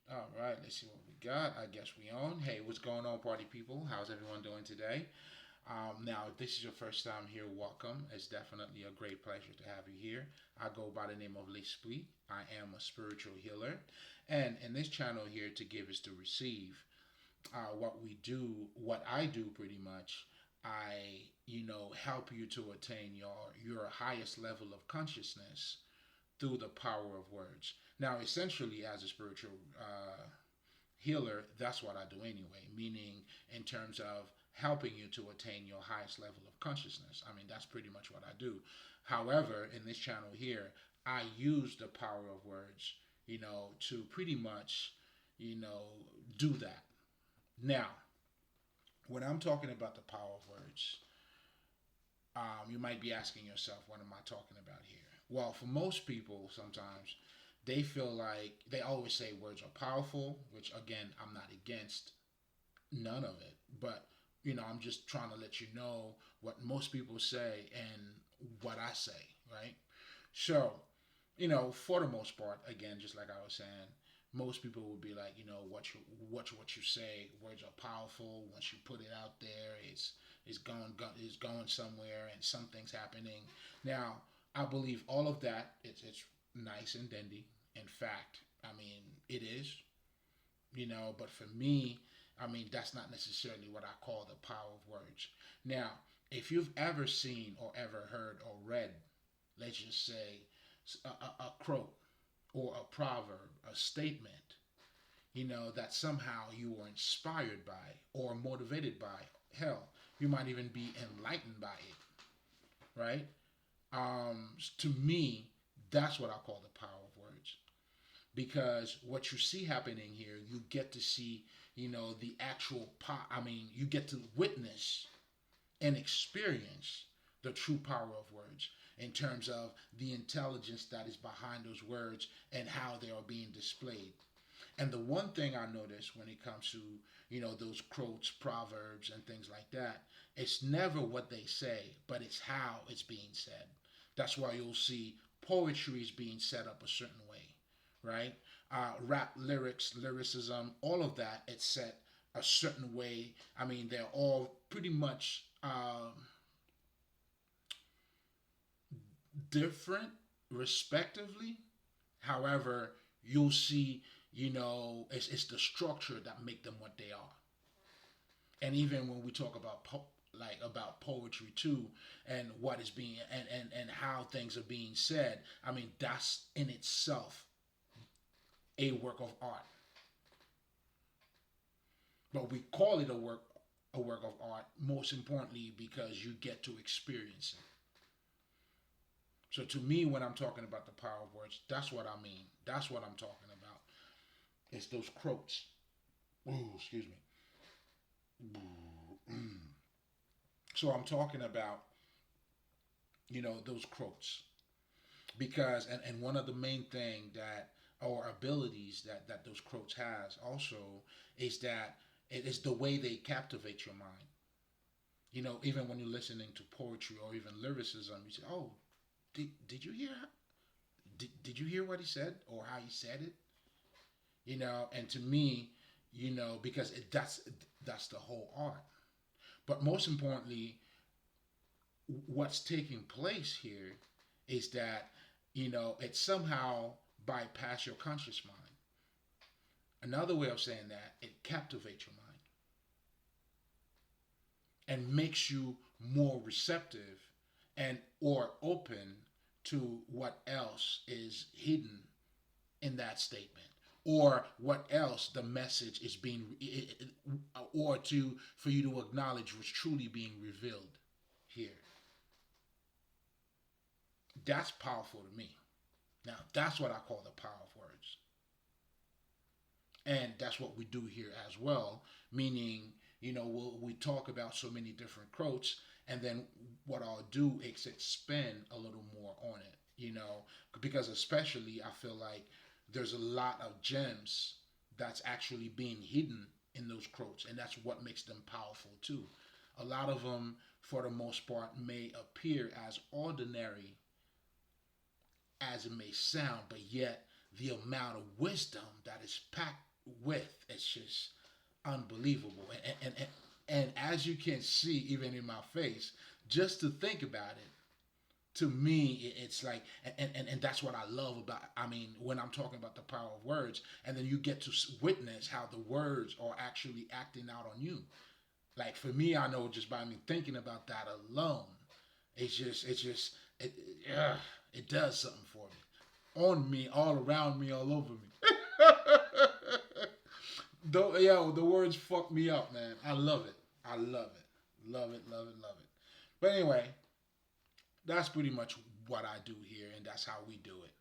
All right, let's see what we got. I guess we on. Hey, what's going on, party people? How's everyone doing today? Now, if this is your first time here, welcome. It's definitely a great pleasure to have you here. I go by the name of Lespri. I am a spiritual healer, and in this channel here, to give is to receive. What we do, what I do, pretty much. I, help you to attain your highest level of consciousness through the power of words. Now, essentially, as a spiritual healer, that's what I do anyway, meaning in terms of helping you to attain your highest level of consciousness. I mean, that's pretty much what I do. However, in this channel here, I use the power of words, to pretty much, do that. Now, when I'm talking about the power of words, you might be asking yourself, what am I talking about here? Well, for most people, sometimes they feel like they always say words are powerful, which again, I'm not against none of it. But, I'm just trying to let you know what most people say and what I say, right? So, for the most part, again, just like I was saying, most people would be like, what you say, words are powerful. Once you put it out there, it's going somewhere, and something's happening. Now, I believe all of that. It's nice and dandy. In fact, I mean, it is. But for me, I mean, that's not necessarily what I call the power of words. Now, if you've ever seen or ever heard or read, let's just say, a quote or a proverb, a statement, that somehow you were inspired by or motivated by. Hell, you might even be enlightened by it, right? To me, that's what I call the power of words. Because what you see happening here, you get to see, the actual, I mean, you get to witness and experience the true power of words in terms of the intelligence that is behind those words and how they are being displayed. And the one thing I notice when it comes to, those quotes, proverbs, and things like that, it's never what they say, but it's how it's being said. That's why you'll see poetry is being set up a certain way, right? Rap lyrics, lyricism, all of that, it's set a certain way. I mean, they're all pretty much different respectively. However, you'll see, it's the structure that make them what they are. And even when we talk about like about poetry too, and what is being and how things are being said, I mean, that's in itself a work of art. But we call it a work of art most importantly because you get to experience it. So to me, when I'm talking about the power of words, that's what I mean. That's what I'm talking about. It's those quotes. Ooh, excuse me. So I'm talking about, those quotes. Because, and one of the main thing that, or abilities that those quotes has also, is that it is the way they captivate your mind. Even when you're listening to poetry or even lyricism, you say, oh, did you hear, did you hear what he said or how he said it? And to me, because that's the whole art. But most importantly, what's taking place here is that, it somehow bypass your conscious mind. Another way of saying that, it captivates your mind and makes you more receptive and or open to what else is hidden in that statement, or what else the message is being, or to for you to acknowledge was truly being revealed here. That's powerful to me. Now, that's what I call the power of words. And that's what we do here as well, meaning, we talk about so many different quotes, and then what I'll do is expand a little more on it, because especially I feel like there's a lot of gems that's actually being hidden in those quotes, and that's what makes them powerful too. A lot of them, for the most part, may appear as ordinary as it may sound, but yet the amount of wisdom that is packed with. It's just unbelievable. And as you can see, even in my face, just to think about it, to me, it's like, and that's what I love about, I mean, when I'm talking about the power of words, and then you get to witness how the words are actually acting out on you. Like for me, I know just by me thinking about that alone, it, it does something for me, on me, all around me, all over me. Though, yo, the words fuck me up, man. I love it. I love it. Love it, love it, love it. But anyway, that's pretty much what I do here, and that's how we do it.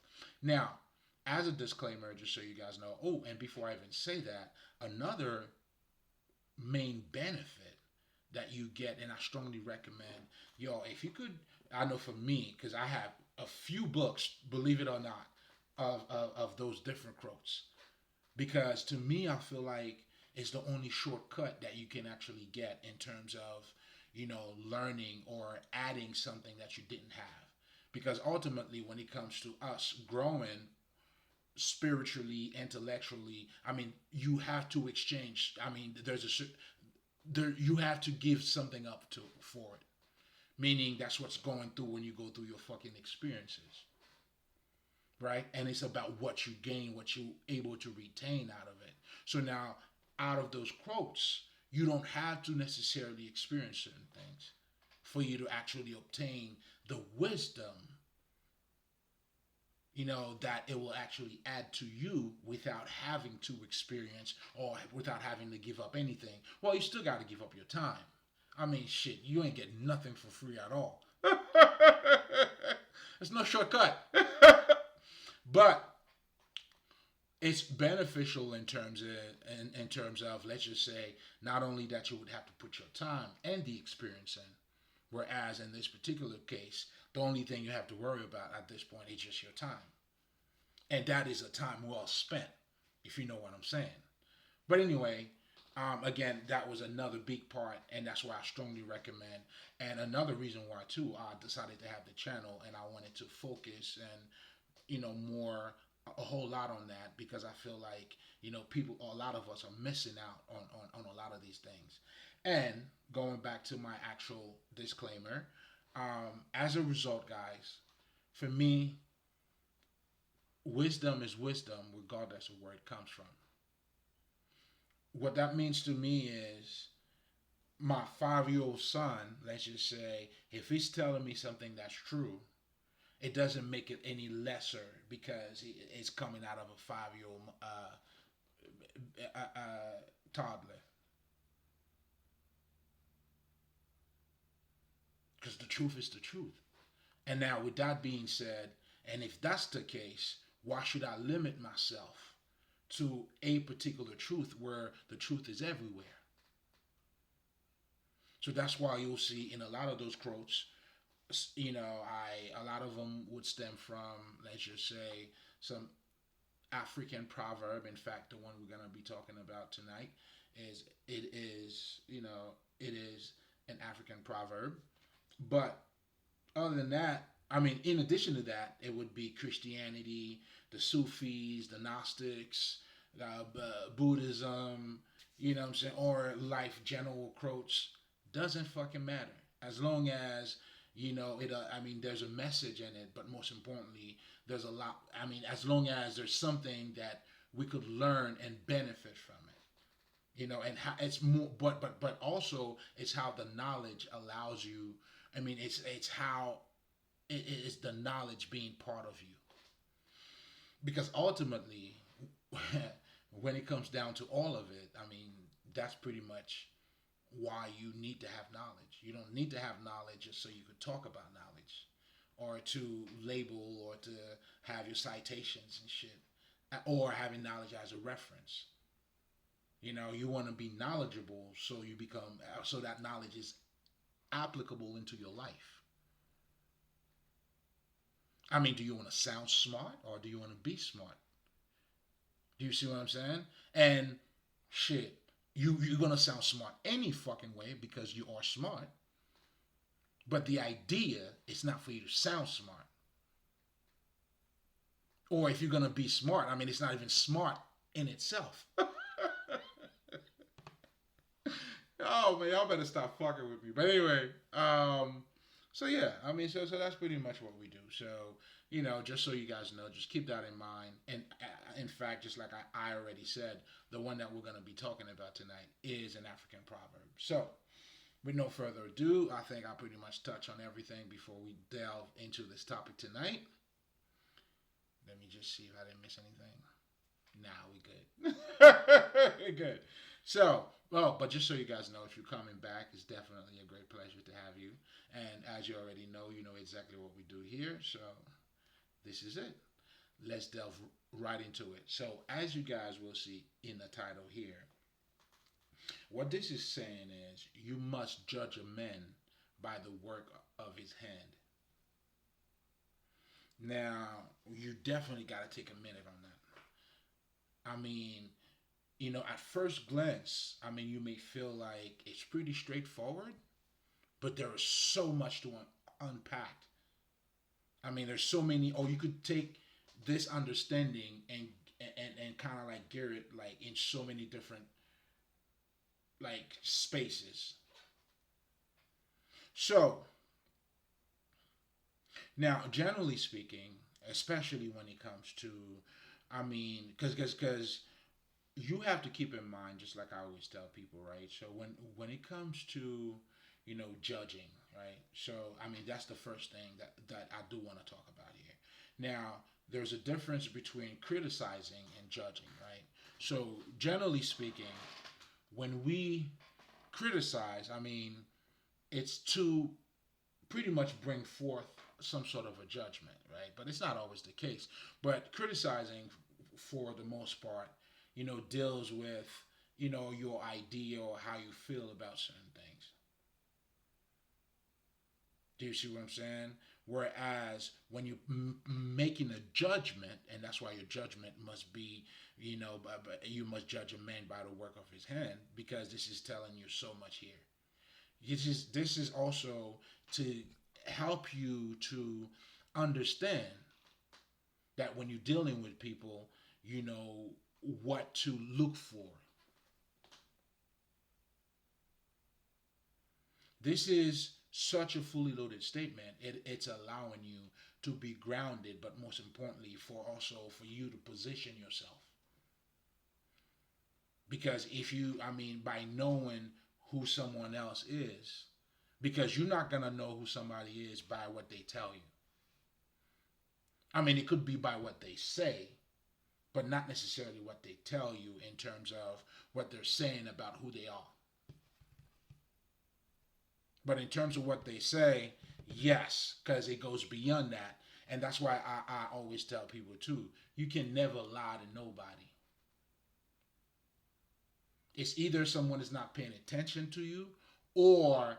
Now, as a disclaimer, just so you guys know, oh, and before I even say that, another main benefit that you get, and I strongly recommend, yo, if you could, I know for me, because I have a few books, believe it or not, of those different quotes. Because to me, I feel like it's the only shortcut that you can actually get in terms of, learning or adding something that you didn't have. Because ultimately, when it comes to us growing spiritually, intellectually, I mean, you have to exchange. I mean, there you have to give something up to for it. Meaning that's what's going through when you go through your fucking experiences, right? And it's about what you gain, what you able to retain out of it. So now, out of those quotes, you don't have to necessarily experience certain things for you to actually obtain the wisdom, that it will actually add to you without having to experience or without having to give up anything. Well, you still got to give up your time. I mean, shit, you ain't getting nothing for free at all. It's no shortcut. But it's beneficial in terms of let's just say not only that you would have to put your time and the experience in, whereas in this particular case, the only thing you have to worry about at this point is just your time, and that is a time well spent, if you know what I'm saying. But anyway, again, that was another big part, and that's why I strongly recommend. And another reason why too, I decided to have the channel, and I wanted to focus and more a whole lot on that, because I feel like people, a lot of us are missing out on a lot of these things. And going back to my actual disclaimer, as a result, guys, for me, wisdom is wisdom regardless of where it comes from. What that means to me is my 5-year-old son, let's just say, if he's telling me something that's true, it doesn't make it any lesser because it's coming out of a 5-year-old toddler. Because the truth is the truth. And now, with that being said, and if that's the case, why should I limit myself to a particular truth where the truth is everywhere? So that's why you'll see in a lot of those quotes, a lot of them would stem from, let's just say, some African proverb. In fact, the one we're gonna be talking about tonight it is an African proverb. But other than that, I mean, in addition to that, it would be Christianity, the Sufis, the Gnostics, Buddhism, what I'm saying, or life general quotes. Doesn't fucking matter as long as it. I mean, there's a message in it, but most importantly, there's a lot. I mean, as long as there's something that we could learn and benefit from it, and how it's more. But also, it's how the knowledge allows you. I mean, it's how it is the knowledge being part of you, because ultimately, when it comes down to all of it, I mean, that's pretty much why you need to have knowledge. You don't need to have knowledge just so you could talk about knowledge or to label or to have your citations and shit, or having knowledge as a reference. You want to be knowledgeable so you become, so that knowledge is applicable into your life. I mean, do you want to sound smart or do you want to be smart? Do you see what I'm saying? And shit, you're gonna sound smart any fucking way because you are smart. But the idea is not for you to sound smart. Or if you're gonna be smart, I mean, it's not even smart in itself. Oh man, y'all better stop fucking with me. But anyway, so yeah, I mean, so that's pretty much what we do. So just so you guys know, just keep that in mind. And in fact, just like I already said, the one that we're gonna be talking about tonight is an African proverb. So with no further ado, I think I pretty much touch on everything before we delve into this topic tonight. Let me just see if I didn't miss anything. Nah, we good. We good. So, well, but just so you guys know, if you're coming back, it's definitely a great pleasure to have you. And as you already know, you know exactly what we do here. So, this is it. Let's delve right into it. So, as you guys will see in the title here, what this is saying is you must judge a man by the work of his hand. Now, you definitely got to take a minute on that. I mean, at first glance, I mean, you may feel like it's pretty straightforward, but there is so much to unpack. I mean, there's so many. Oh, you could take this understanding and kind of like gear it like in so many different like spaces. So now, generally speaking, especially when it comes to, I mean, because you have to keep in mind, just like I always tell people, right? So when it comes to judging, right? So I mean that's the first thing that I do want to talk about here. Now there's a difference between criticizing and judging, right? So generally speaking, when we criticize, I mean it's to pretty much bring forth some sort of a judgment, right? But it's not always the case. But criticizing, for the most part, deals with your idea or how you feel about certain things. Do you see what I'm saying? Whereas when you're making a judgment, and that's why your judgment must be, but you must judge a man by the work of his hand, because this is telling you so much here. This is also to help you to understand that when you're dealing with people, you know what to look for. This is such a fully loaded statement. It's allowing you to be grounded, but most importantly, for you to position yourself. Because if you, I mean, by knowing who someone else is, because you're not gonna know who somebody is by what they tell you. I mean, it could be by what they say, but not necessarily what they tell you in terms of what they're saying about who they are. But in terms of what they say, yes, because it goes beyond that. And that's why I always tell people too, you can never lie to nobody. It's either someone is not paying attention to you, or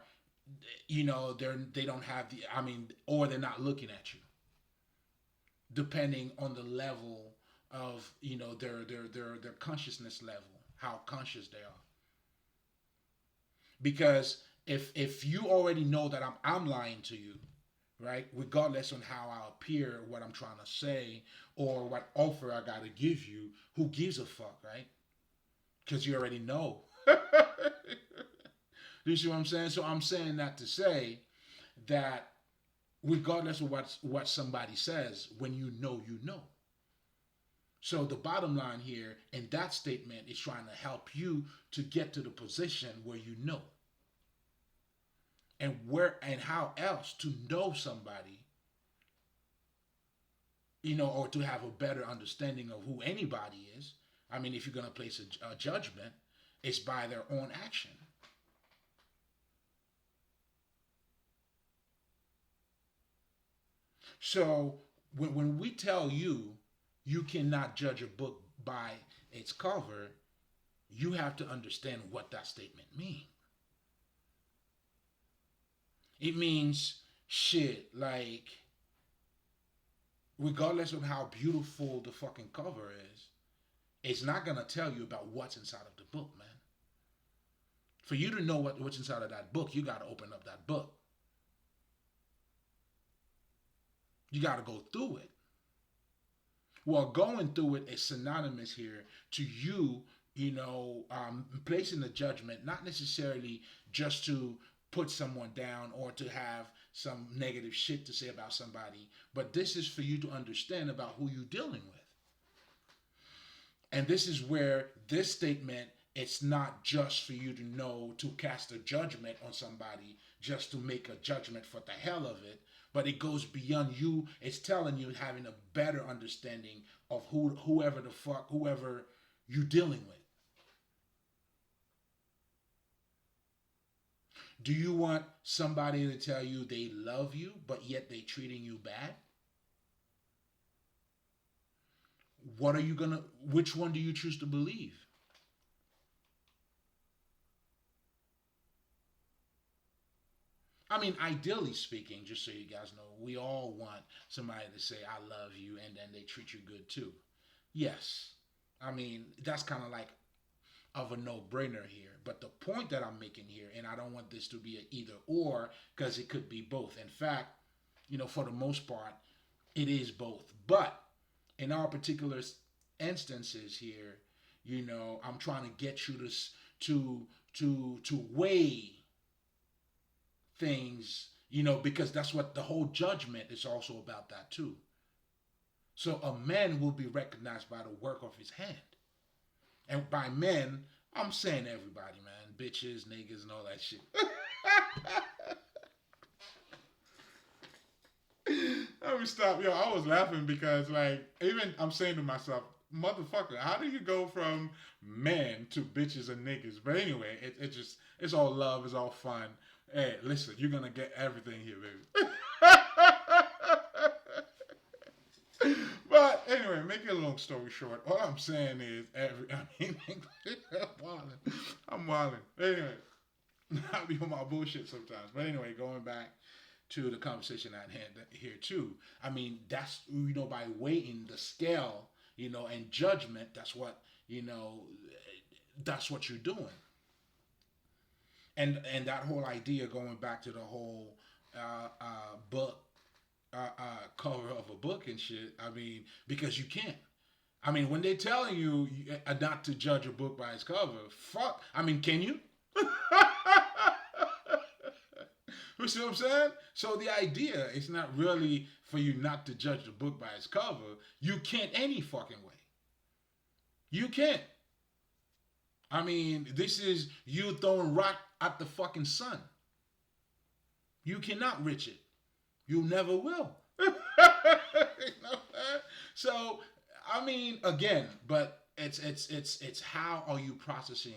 they don't have the, I mean, or they're not looking at you, depending on the level of their consciousness level, how conscious they are. Because if you already know that I'm lying to you, right? Regardless on how I appear, what I'm trying to say, or what offer I gotta give you, who gives a fuck, right? Because you already know. You see what I'm saying? So I'm saying that to say that regardless of what somebody says, when you know, you know. So the bottom line here in that statement is trying to help you to get to the position where you know. And where and how else to know somebody, or to have a better understanding of who anybody is. I mean, if you're going to place a judgment, it's by their own action. So when we tell you you cannot judge a book by its cover, you have to understand what that statement means. It means shit like regardless of how beautiful the fucking cover is, it's not gonna tell you about what's inside of the book, man. For you to know what's inside of that book, you gotta open up that book. You gotta go through it. Well, going through it is synonymous here to you, placing the judgment, not necessarily just to put someone down or to have some negative shit to say about somebody, but this is for you to understand about who you're dealing with. And this is where this statement, it's not just for you to know to cast a judgment on somebody, just to make a judgment for the hell of it, but it goes beyond you. It's telling you having a better understanding of whoever you're dealing with. Do you want somebody to tell you they love you, but yet they treating you bad? Which one do you choose to believe? I mean, ideally speaking, just so you guys know, we all want somebody to say, I love you, and then they treat you good too. Yes. I mean, that's kind of like of a no-brainer here. But the point that I'm making here, and I don't want this to be an either or, because it could be both. In fact, for the most part, it is both. But in our particular instances here, I'm trying to get you to weigh things, because that's what the whole judgment is also about, that too. So a man will be recognized by the work of his hand. And by men, I'm saying everybody, man. Bitches, niggas, and all that shit. Let me stop. Yo, I was laughing because, like, even I'm saying to myself, motherfucker, how do you go from men to bitches and niggas? But anyway, it's all love, it's all fun. Hey, listen, you're gonna get everything here, baby. But anyway, make it a long story short, all I'm saying is I'm wilding. Anyway, I be on my bullshit sometimes. But anyway, going back to the conversation at hand here too. I mean, that's by weighing the scale, and judgment. That's what you're doing. And that whole idea, going back to the whole book cover of a book and shit. I mean, because you can't. I mean, when they're telling you not to judge a book by its cover, fuck. I mean, can you? You see what I'm saying? So the idea is not really for you not to judge the book by its cover. You can't any fucking way. You can't. I mean, this is you throwing rock at the fucking sun. You cannot reach it. You never will. So, I mean, again, but it's how are you processing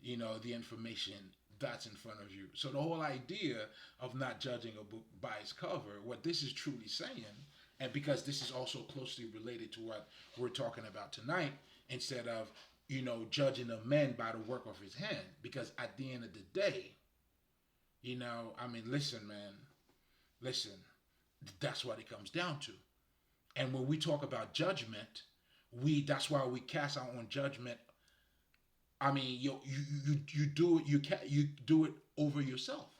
the information that's in front of you. So the whole idea of not judging a book by its cover, what this is truly saying, and because this is also closely related to what we're talking about tonight, instead of judging a man by the work of his hand, because at the end of the day, I mean, listen, man, listen, that's what it comes down to. And when we talk about judgment, that's why we cast our own judgment. I mean, you do it, you do it over yourself.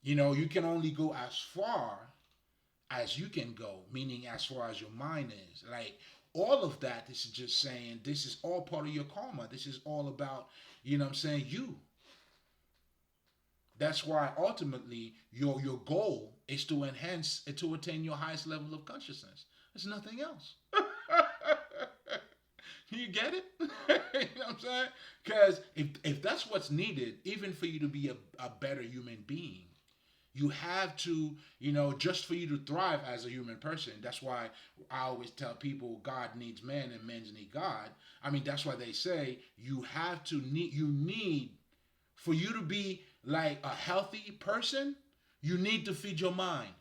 You can only go as far as you can go, meaning as far as your mind is. Like, all of that, this is just saying this is all part of your karma. This is all about, you. That's why ultimately your goal is to attain your highest level of consciousness. There's nothing else. You get it? You know what I'm saying? Because if that's what's needed, even for you to be a better human being, you have to, just for you to thrive as a human person. That's why I always tell people God needs man and men need God. I mean, that's why they say you need, for you to be like a healthy person, you need to feed your mind.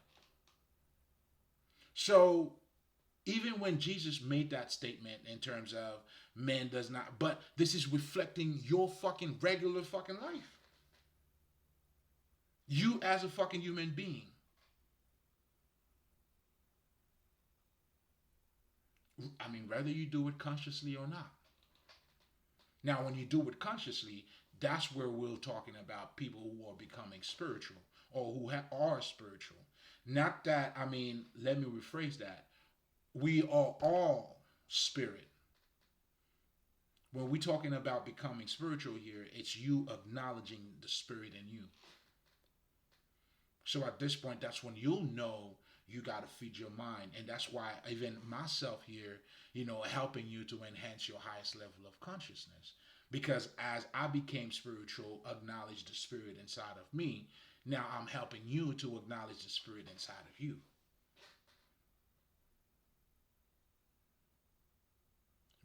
So even when Jesus made that statement in terms of man does not, but this is reflecting your fucking regular fucking life. You as a fucking human being. I mean, whether you do it consciously or not. Now, when you do it consciously, that's where we're talking about people who are becoming spiritual or who are spiritual. Not that, I mean, let me rephrase that. We are all spirit. When we're talking about becoming spiritual here, it's you acknowledging the spirit in you. So at this point, that's when you'll know you got to feed your mind. And that's why even myself here, helping you to enhance your highest level of consciousness. Because as I became spiritual, acknowledge the spirit inside of me, now I'm helping you to acknowledge the spirit inside of you.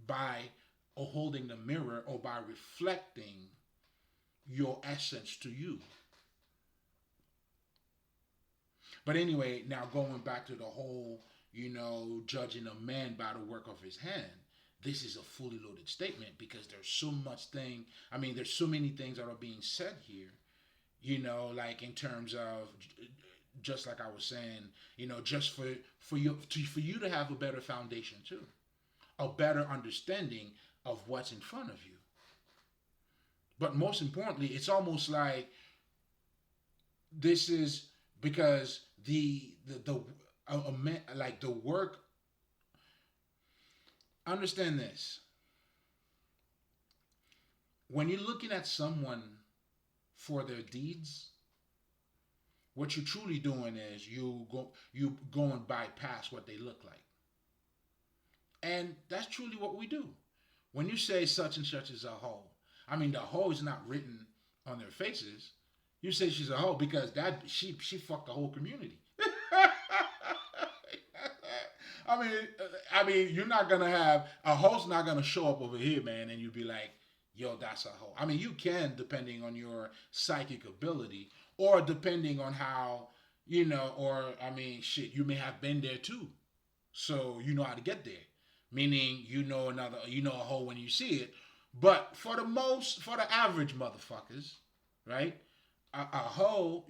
By holding the mirror or by reflecting your essence to you. But anyway, now going back to the whole, judging a man by the work of his hand. This is a fully loaded statement because there's so much thing. I mean, there's so many things that are being said here. Like in terms of, just like I was saying, just for you to have a better foundation too, a better understanding of what's in front of you. But most importantly, it's almost like this is because like the work. Understand this: when you're looking at someone for their deeds, what you're truly doing is you going bypass what they look like, and that's truly what we do. When you say such and such is a hoe, I mean the hoe is not written on their faces. You say she's a hoe because that she fucked the whole community. I mean, you're not gonna have a hoe's not gonna show up over here, man, and you be like, "Yo, that's a hoe." I mean, you can depending on your psychic ability, or depending on how or I mean, shit, you may have been there too, so you know how to get there. Meaning, a hoe when you see it. But for the average motherfuckers, right? A hoe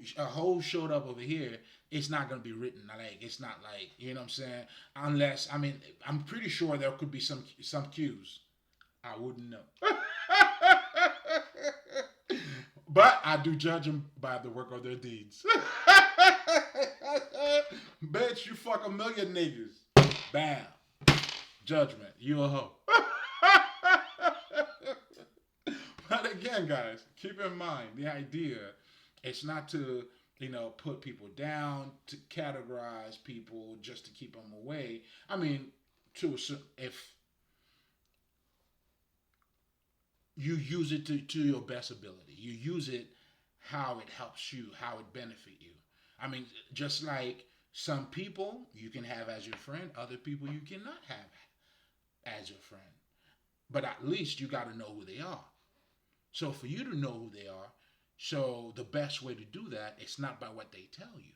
showed up over here, it's not gonna be written. Like it's not like what I'm saying. Unless I mean, I'm pretty sure there could be some cues. I wouldn't know. But I do judge them by the work of their deeds. Bitch, you fuck a million niggas. Bam. Judgment. You a hoe. But again, guys, keep in mind the idea. It's not to put people down, to categorize people just to keep them away. I mean, if you use it to your best ability, you use it how it helps you, how it benefit you. I mean, just like some people you can have as your friend, other people you cannot have as your friend. But at least you got to know who they are. So for you to know who they are, so the best way to do that is not by what they tell you.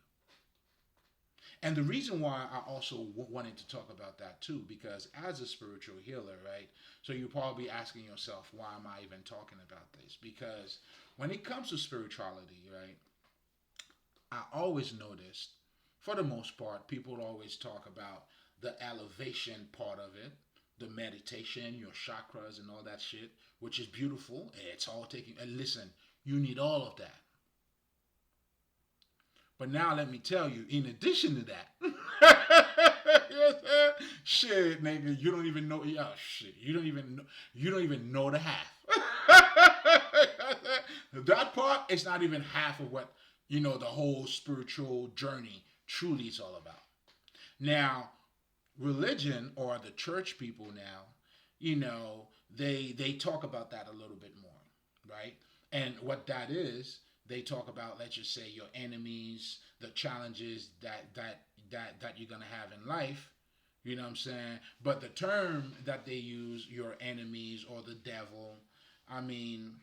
And the reason why I also wanted to talk about that too, because as a spiritual healer, right? So you're probably asking yourself, why am I even talking about this? Because when it comes to spirituality, right? I always noticed, for the most part, people always talk about the elevation part of it, the meditation, your chakras, and all that shit, which is beautiful. It's all taking. And listen, you need all of that. But now let me tell you, in addition to that, shit, nigga, you don't even know. Yeah, shit, you don't even know. You don't even know the half. That part is not even half of what the whole spiritual journey truly is all about. Now, religion or the church people now, they talk about that a little bit more, right? And what that is, they talk about, let's just say, your enemies, the challenges that you're gonna have in life. You know what I'm saying? But the term that they use, your enemies or the devil, I mean,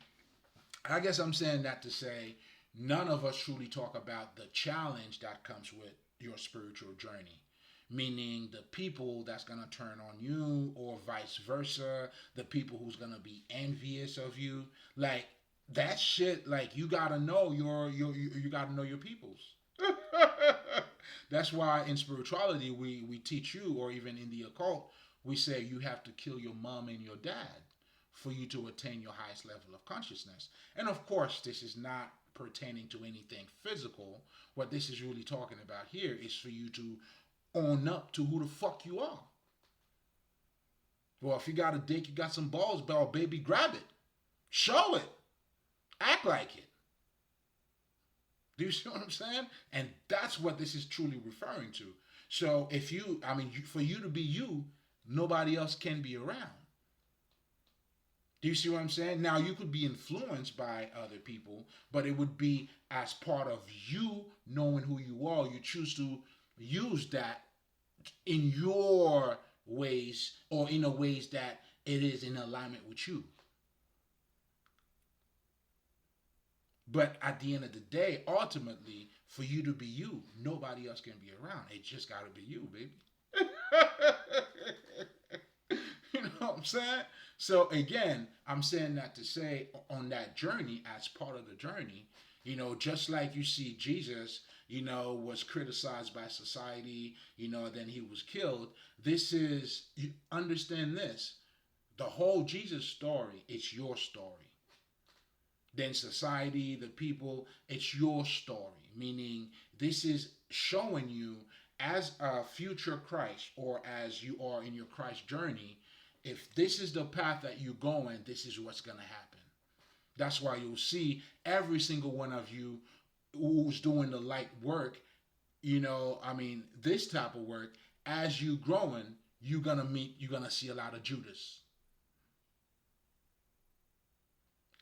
I guess I'm saying that to say none of us truly talk about the challenge that comes with your spiritual journey. Meaning the people that's gonna turn on you, or vice versa, the people who's gonna be envious of you, like that shit. Like you gotta know you gotta know your peoples. That's why in spirituality we teach you, or even in the occult, we say you have to kill your mom and your dad for you to attain your highest level of consciousness. And of course, this is not pertaining to anything physical. What this is really talking about here is for you to own up to who the fuck you are. Well, if you got a dick, you got some balls, bro, baby, grab it. Show it. Act like it. Do you see what I'm saying? And that's what this is truly referring to. So if you, I mean, for you to be you, nobody else can be around. Do you see what I'm saying? Now, you could be influenced by other people, but it would be as part of you knowing who you are. You choose to use that in your ways or in a ways that it is in alignment with you. But at the end of the day, ultimately, for you to be you, nobody else can be around. It just got to be you, baby. You know what I'm saying? So again, I'm saying that to say on that journey, as part of the journey, just like you see Jesus, was criticized by society, then he was killed. This is, you understand this, the whole Jesus story, it's your story. Then society, the people, it's your story. Meaning, this is showing you as a future Christ or as you are in your Christ journey, if this is the path that you're going, this is what's going to happen. That's why you'll see every single one of you who's doing the light work, this type of work, as you growing, you're going to see a lot of Judas.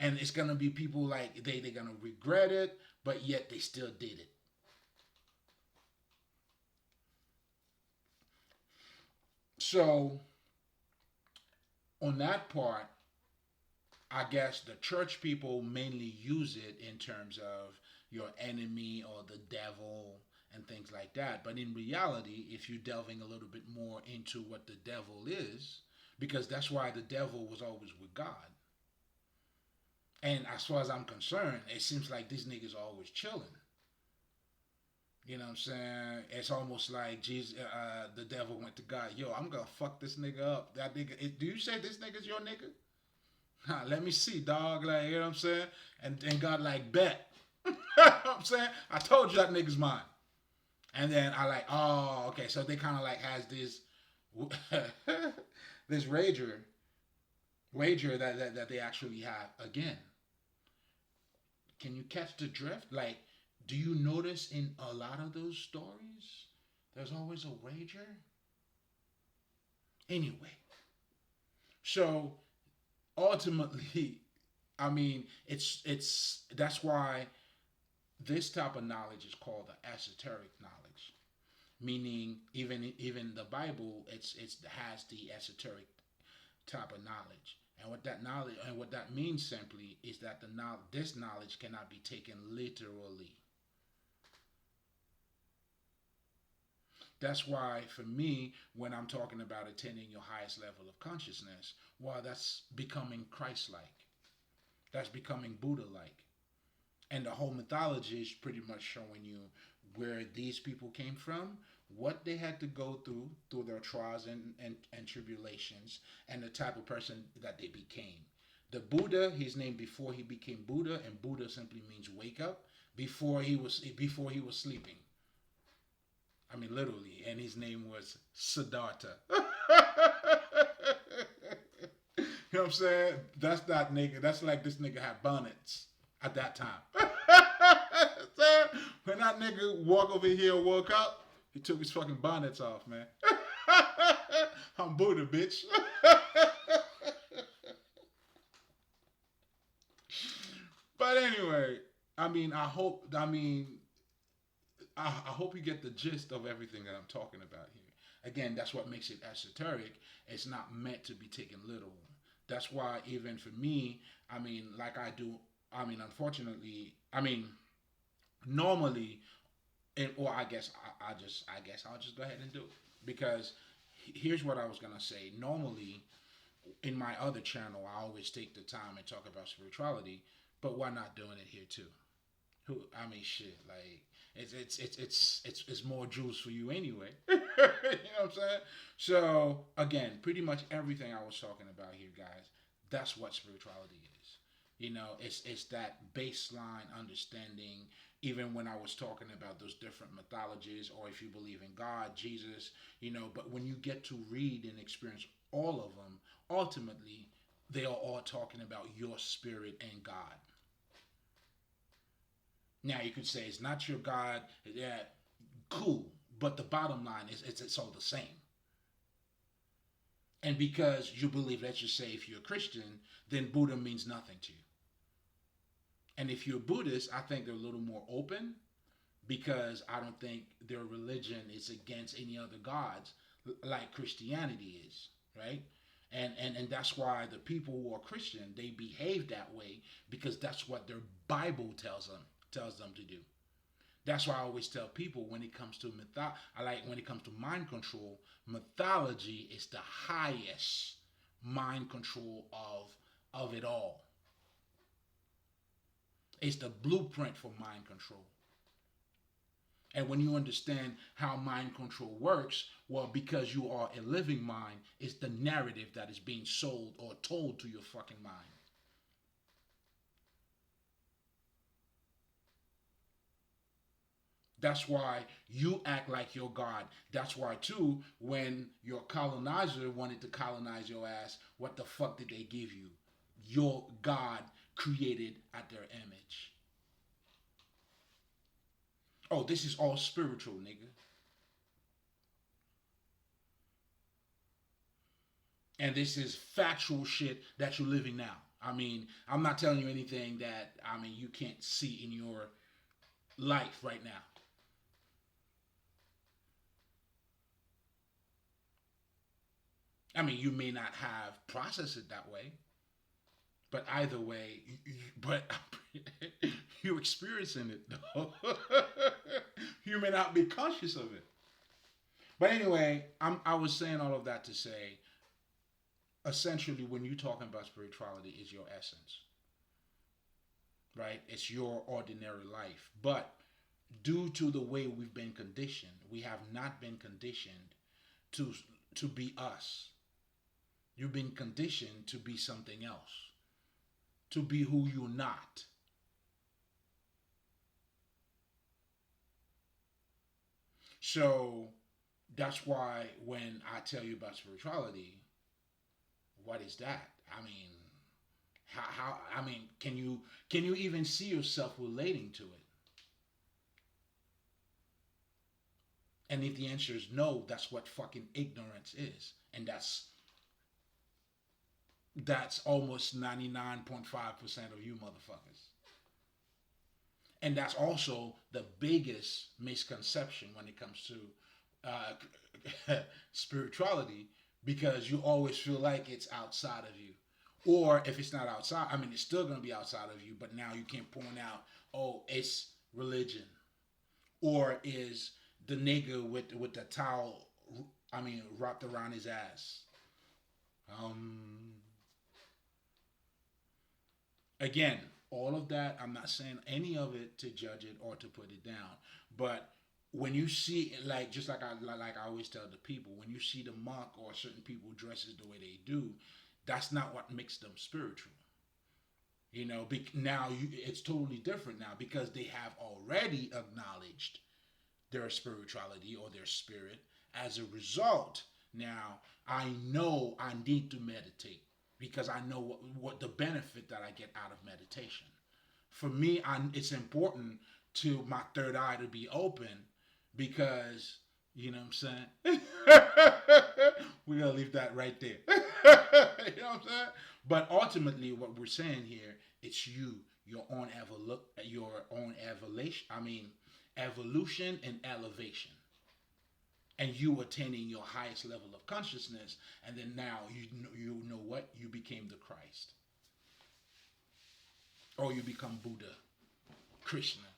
And it's going to be people like they're going to regret it, but yet they still did it. So, on that part, I guess the church people mainly use it in terms of your enemy or the devil and things like that. But in reality, if you're delving a little bit more into what the devil is, because that's why the devil was always with God. And as far as I'm concerned, it seems like these niggas are always chilling. You know what I'm saying? It's almost like Jesus, the devil went to God. Yo, I'm gonna fuck this nigga up. That nigga. Do you say this nigga's your nigga? Let me see, dog. Like, you know what I'm saying? And God like, bet. You know what I'm saying? I told you that nigga's mine. And then I like, oh, okay. So they kind of like has this this wager that they actually have again. Can you catch the drift? Like, do you notice in a lot of those stories, there's always a wager? Anyway, so ultimately, it's that's why this type of knowledge is called the esoteric knowledge. Meaning, even the Bible, it has the esoteric type of knowledge. And what that means simply is that this knowledge cannot be taken literally. That's why, for me, when I'm talking about attaining your highest level of consciousness, well, that's becoming Christ-like. That's becoming Buddha-like. And the whole mythology is pretty much showing you where these people came from, what they had to go through their trials and tribulations, and the type of person that they became. The Buddha, his name before he became Buddha, and Buddha simply means wake up, before he was sleeping. Literally, and his name was Siddhartha. You know what I'm saying? That's that nigga. That's like this nigga had bonnets at that time. So, when that nigga walk over here and woke up, he took his fucking bonnets off, man. I'm Buddha, bitch. But anyway, I hope you get the gist of everything that I'm talking about here. Again, that's what makes it esoteric. It's not meant to be taken literal. That's why even for me, like I do, unfortunately, normally, or I guess I'll just go ahead and do it, because here's what I was gonna say. Normally, in my other channel, I always take the time and talk about spirituality, but why not doing it here too? Shit, like it's more juice for you anyway. You know what I'm saying? So again, pretty much everything I was talking about here, guys, that's what spirituality is. It's that baseline understanding. Even when I was talking about those different mythologies, or if you believe in God, Jesus, but when you get to read and experience all of them, ultimately, they are all talking about your spirit and God. Now you could say it's not your God. Yeah, cool. But the bottom line is it's all the same. And because you believe, let's just say, if you're a Christian, then Buddha means nothing to you. And if you're a Buddhist, I think they're a little more open because I don't think their religion is against any other gods like Christianity is, right? And that's why the people who are Christian, they behave that way because that's what their Bible tells them to do. That's why I always tell people when it comes to when it comes to mind control, mythology is the highest mind control of it all. It's the blueprint for mind control. And when you understand how mind control works, well, because you are a living mind, it's the narrative that is being sold or told to your fucking mind. That's why you act like you're God. That's why, too, when your colonizer wanted to colonize your ass, what the fuck did they give you? Your God created at their image. Oh, this is all spiritual, nigga. And this is factual shit that you're living now. I mean, I'm not telling you anything that, you can't see in your life right now. You may not have processed it that way, but either way, but you're experiencing it though. You may not be conscious of it. But anyway, I was saying all of that to say, essentially, when you're talking about spirituality, is your essence, right? It's your ordinary life. But due to the way we've been conditioned, we have not been conditioned to to be us. You've been conditioned to be something else, to be who you're not. So that's why when I tell you about spirituality, what is that? Can you even see yourself relating to it? And if the answer is no, that's what fucking ignorance is, and that's almost 99.5% of you motherfuckers. And that's also the biggest misconception when it comes to spirituality, because you always feel like it's outside of you. Or if it's not outside, it's still going to be outside of you, but now you can't point out, oh, it's religion. Or is the nigga with the towel, wrapped around his ass. Um, Again, all of that, I'm not saying any of it to judge it or to put it down, but when you see, like, just like I always tell the people, when you see the monk or certain people dresses the way they do, that's not what makes them spiritual. Now it's totally different now because they have already acknowledged their spirituality or their spirit. As a result, now I know I need to meditate because I know what the benefit that I get out of meditation. For me, it's important to my third eye to be open because, you know what I'm saying? We're going to leave that right there. You know what I'm saying? But ultimately, what we're saying here, it's your own evolution and elevation, and you attaining your highest level of consciousness, and then now you know what, you became the Christ, or you become Buddha, Krishna,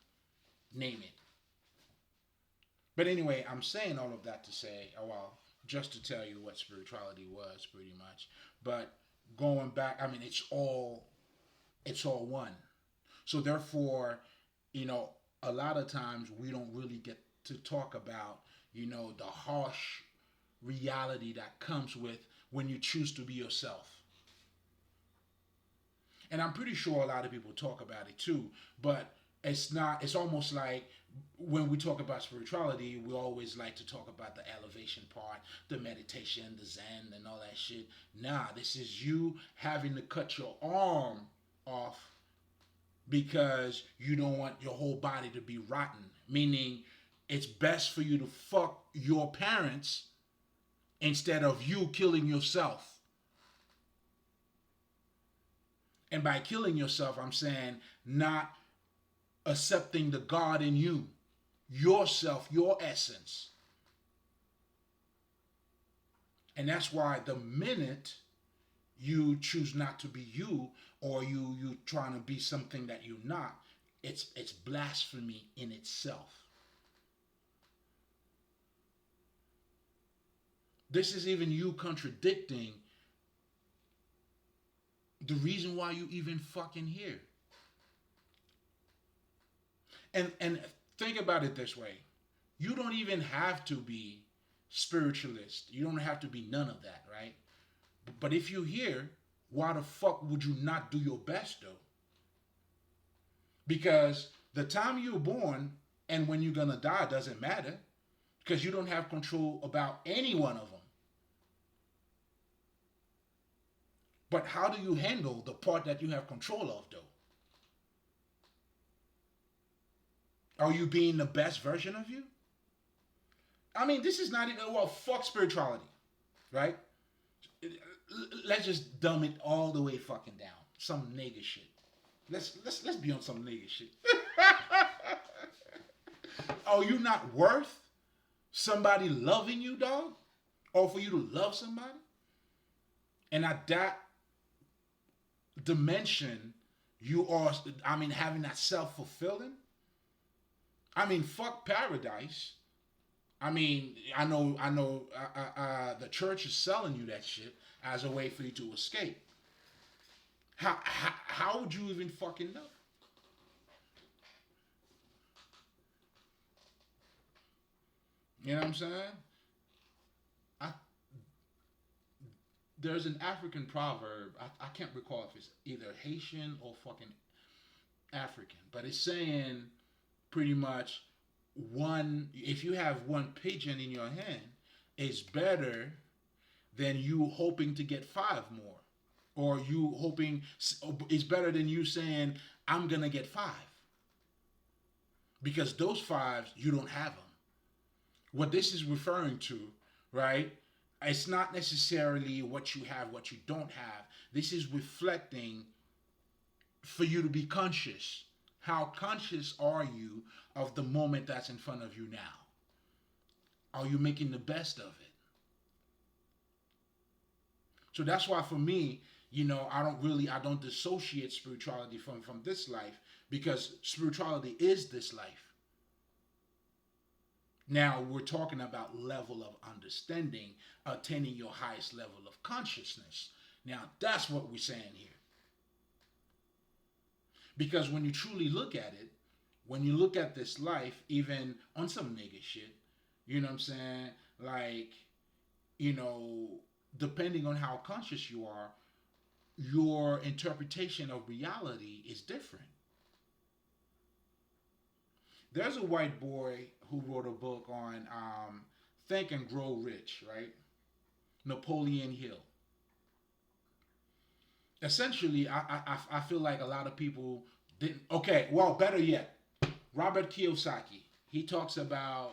name it. But anyway, I'm saying all of that to say, just to tell you what spirituality was, pretty much. But going back, it's all one. So therefore, a lot of times we don't really get to talk about, the harsh reality that comes with when you choose to be yourself. And I'm pretty sure a lot of people talk about it too, but it's not. It's almost like when we talk about spirituality, we always like to talk about the elevation part, the meditation, the Zen, and all that shit. Nah, this is you having to cut your arm off because you don't want your whole body to be rotten. Meaning, it's best for you to fuck your parents instead of you killing yourself. And by killing yourself, I'm saying not accepting the God in you, yourself, your essence. And that's why the minute you choose not to be you, or you trying to be something that you're not, it's blasphemy in itself. This is even you contradicting the reason why you even fucking here. And think about it this way. You don't even have to be spiritualist. You don't have to be none of that, right? But if you're here, why the fuck would you not do your best though? Because the time you're born and when you're gonna die doesn't matter, because you don't have control about any one of them. But how do you handle the part that you have control of though? Are you being the best version of you? I mean, this is not even, well, fuck spirituality, right? Let's just dumb it all the way fucking down. Some nigga shit. Let's be on some nigga shit. Are you not worth somebody loving you, dog? Or for you to love somebody? And at that dimension, you are, I mean, having that self-fulfilling. I mean, fuck paradise. I mean, I know, the church is selling you that shit as a way for you to escape. How would you even fucking know? You know what I'm saying? I, there's an African proverb. I can't recall if it's either Haitian or fucking African, but it's saying pretty much one, if you have one pigeon in your hand, it's better than you hoping to get five more, or you hoping, it's better than you saying I'm gonna get five, because those fives you don't have them. What this is referring to, right, it's not necessarily what you have, what you don't have. This is reflecting for you to be conscious. How conscious are you of the moment that's in front of you now? Are you making the best of it? So that's why for me, I don't dissociate spirituality from this life, because spirituality is this life. Now we're talking about level of understanding, attaining your highest level of consciousness. Now that's what we're saying here. Because when you truly look at it, when you look at this life, even on some nigga shit, you know what I'm saying? Like, depending on how conscious you are, your interpretation of reality is different. There's a white boy who wrote a book on Think and Grow Rich, right? Napoleon Hill. Essentially, I feel like a lot of people didn't. Okay, well, better yet, Robert Kiyosaki. He talks about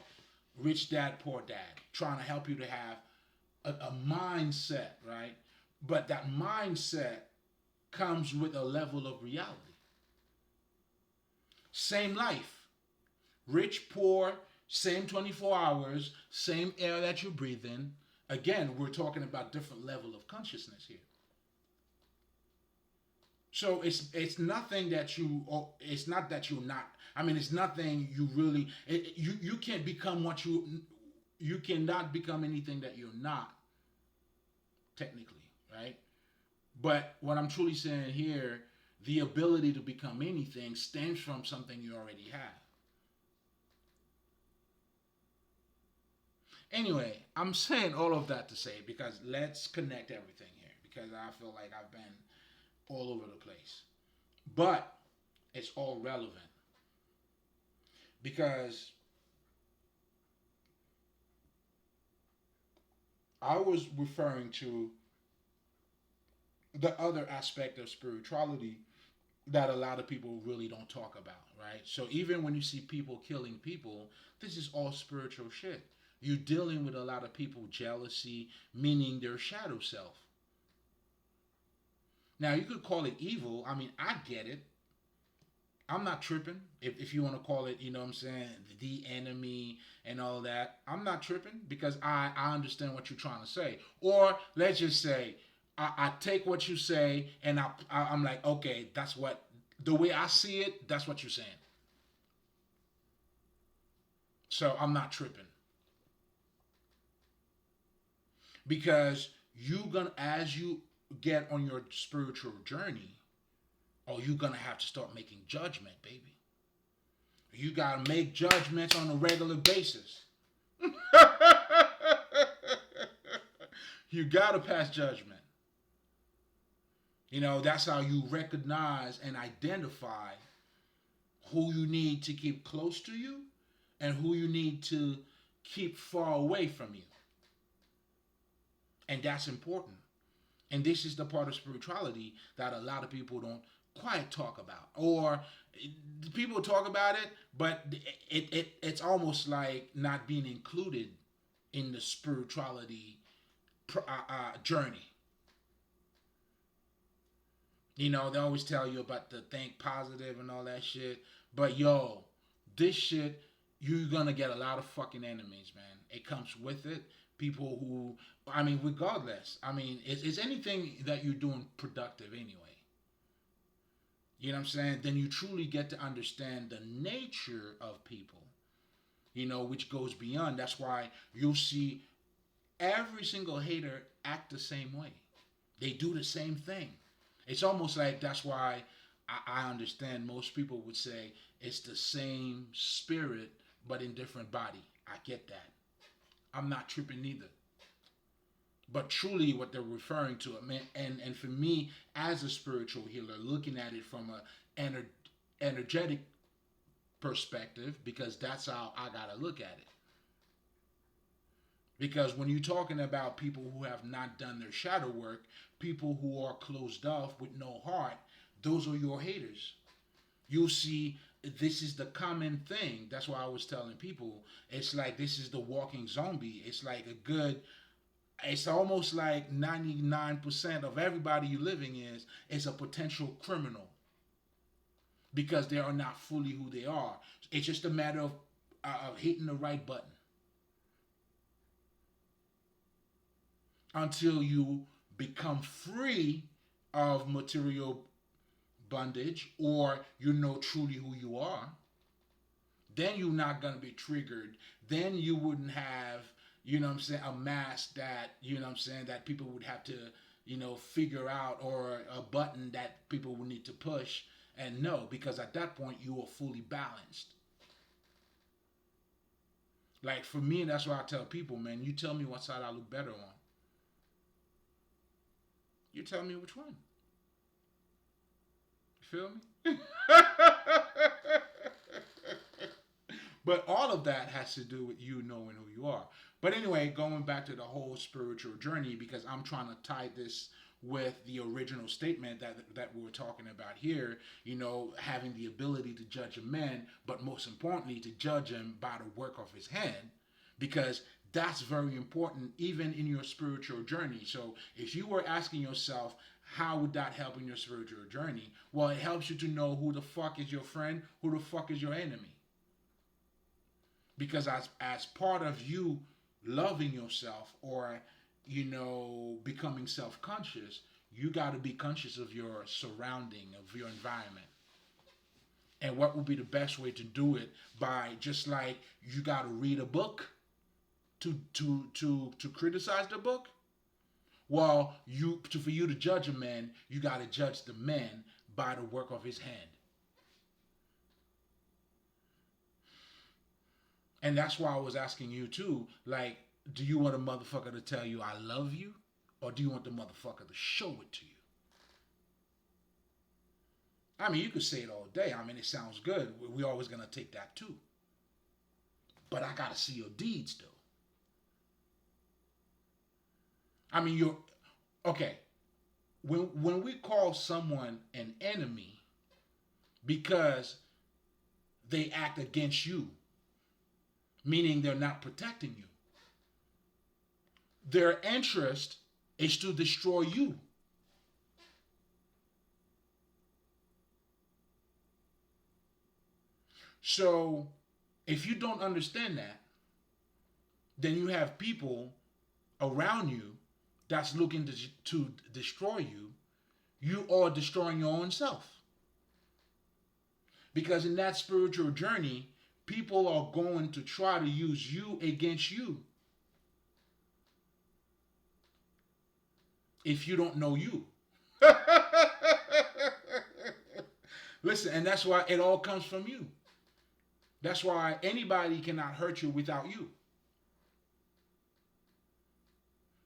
Rich Dad Poor Dad, trying to help you to have a mindset, right? But that mindset comes with a level of reality. Same life, rich, poor, same 24 hours, same air that you breathe in. Again, we're talking about different level of consciousness here. So it's nothing that you, or it's not that you're not. I mean, it's nothing you really. You can't become what you cannot become anything that you're not. Technically, right? But what I'm truly saying here, the ability to become anything stems from something you already have. Anyway, I'm saying all of that to say, because let's connect everything here, because I feel like I've been all over the place. But it's all relevant. because I was referring to the other aspect of spirituality that a lot of people really don't talk about, right? So even when you see people killing people, this is all spiritual shit. You're dealing with a lot of people jealousy, meaning their shadow self. Now you could call it evil. I mean, I get it. I'm not tripping. If you want to call it, you know what I'm saying, the enemy and all that. I'm not tripping because I understand what you're trying to say. Or let's just say, I take what you say and I'm like, okay, that's what, the way I see it, that's what you're saying. So I'm not tripping. Because you gonna, as you get on your spiritual journey, or you gonna have to start making judgment, baby. You gotta make judgments on a regular basis. You gotta pass judgment. You know, that's how you recognize and identify who you need to keep close to you and who you need to keep far away from you. And that's important. And this is the part of spirituality that a lot of people don't quite talk about. Or people talk about it, but it's almost like not being included in the spirituality journey. You know, they always tell you about the think positive and all that shit. But yo, this shit, you're gonna get a lot of fucking enemies, man. It comes with it. People who, I mean, regardless, I mean, it's anything that you're doing productive anyway. You know what I'm saying? Then you truly get to understand the nature of people, you know, which goes beyond. That's why you'll see every single hater act the same way. They do the same thing. It's almost like that's why I understand most people would say it's the same spirit but in different body. I get that. I'm not tripping either. But truly, what they're referring to, I mean, and for me as a spiritual healer, looking at it from a energetic perspective, because that's how I gotta look at it. Because when you're talking about people who have not done their shadow work, people who are closed off with no heart, those are your haters. You'll see this is the common thing. That's why I was telling people it's like this is the walking zombie. It's like a good, it's almost like 99% of everybody you're living is a potential criminal because they are not fully who they are. It's just a matter of hitting the right button until you become free of material bondage or you know truly who you are. Then you're not going to be triggered. Then you wouldn't have, you know what I'm saying, a mask that, you know what I'm saying, that people would have to, you know, figure out, or a button that people would need to push. And no, because at that point you are fully balanced. Like for me, that's why I tell people, man, you tell me what side I look better on. You tell me which one. You feel me? But all of that has to do with you knowing who you are. But anyway, going back to the whole spiritual journey, because I'm trying to tie this with the original statement that we were talking about here, you know, having the ability to judge a man, but most importantly, to judge him by the work of his hand, because that's very important even in your spiritual journey. So if you were asking yourself, how would that help in your spiritual journey? Well, it helps you to know who the fuck is your friend, who the fuck is your enemy. Because as part of you loving yourself, or you know, becoming self-conscious, you got to be conscious of your surrounding, of your environment. And what would be the best way to do it? By just like you got to read a book to criticize the book. Well, for you to judge a man, you got to judge the man by the work of his hand. And that's why I was asking you too, like, do you want a motherfucker to tell you I love you? Or do you want the motherfucker to show it to you? I mean, you could say it all day. I mean, it sounds good. We're always going to take that too. but I gotta see your deeds though. I mean, you're okay. When we call someone an enemy because they act against you, meaning they're not protecting you, their interest is to destroy you. So if you don't understand that, then you have people around you that's looking to destroy you. You are destroying your own self. Because in that spiritual journey, people are going to try to use you against you if you don't know you. Listen, and that's why it all comes from you. That's why anybody cannot hurt you without you.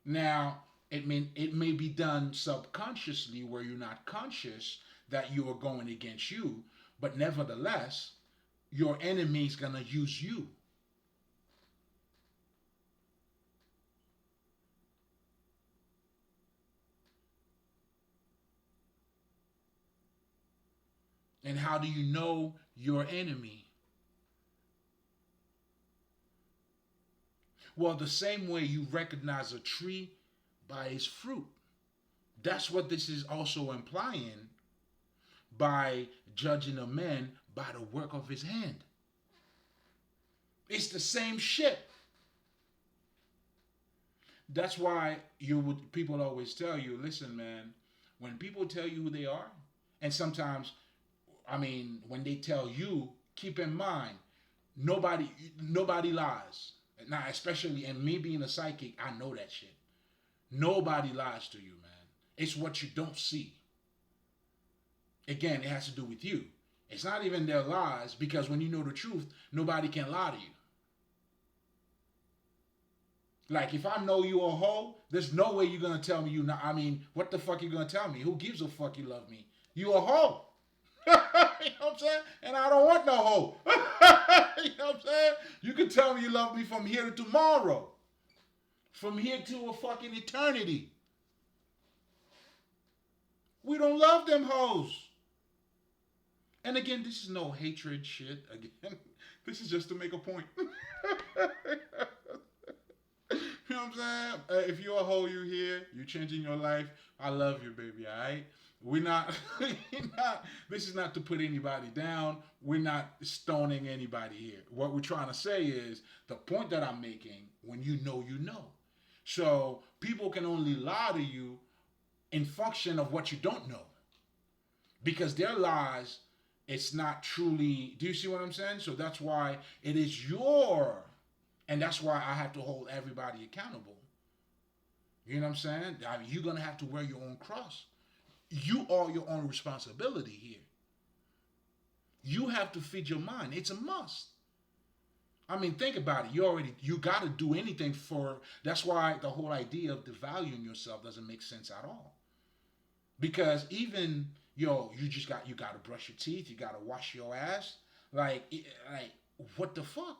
Now, it may be done subconsciously where you're not conscious that you are going against you, but nevertheless, your enemy is gonna use you. And how do you know your enemy? Well, the same way you recognize a tree by its fruit. That's what this is also implying by judging a man by the work of his hand. It's the same shit. That's why people always tell you, listen, man, when people tell you who they are, and sometimes, I mean, when they tell you, keep in mind, nobody nobody lies. Now, especially in me being a psychic, I know that shit. Nobody lies to you, man. It's what you don't see. Again, it has to do with you. It's not even their lies because when you know the truth, nobody can lie to you. Like if I know you a hoe, there's no way you're gonna tell me you not. I mean, what the fuck you gonna tell me? Who gives a fuck you love me? You a hoe. You know what I'm saying? And I don't want no hoe. You know what I'm saying? You can tell me you love me from here to tomorrow. From here to a fucking eternity. We don't love them hoes. And again, this is no hatred shit. Again, this is just to make a point. You know what I'm saying? If you're a hoe, you here, you changing your life. I love you, baby. All right. We're not, this is not to put anybody down. We're not stoning anybody here. What we're trying to say is the point that I'm making, when you know, you know. So people can only lie to you in function of what you don't know. Because their lies, it's not truly, do you see what I'm saying? So that's why it is and that's why I have to hold everybody accountable. You know what I'm saying? I mean, you're going to have to wear your own cross. You are your own responsibility here. You have to feed your mind. It's a must. I mean, think about it. You got to do anything for, that's why the whole idea of devaluing yourself doesn't make sense at all. Because even, you got to brush your teeth. You got to wash your ass. Like, what the fuck?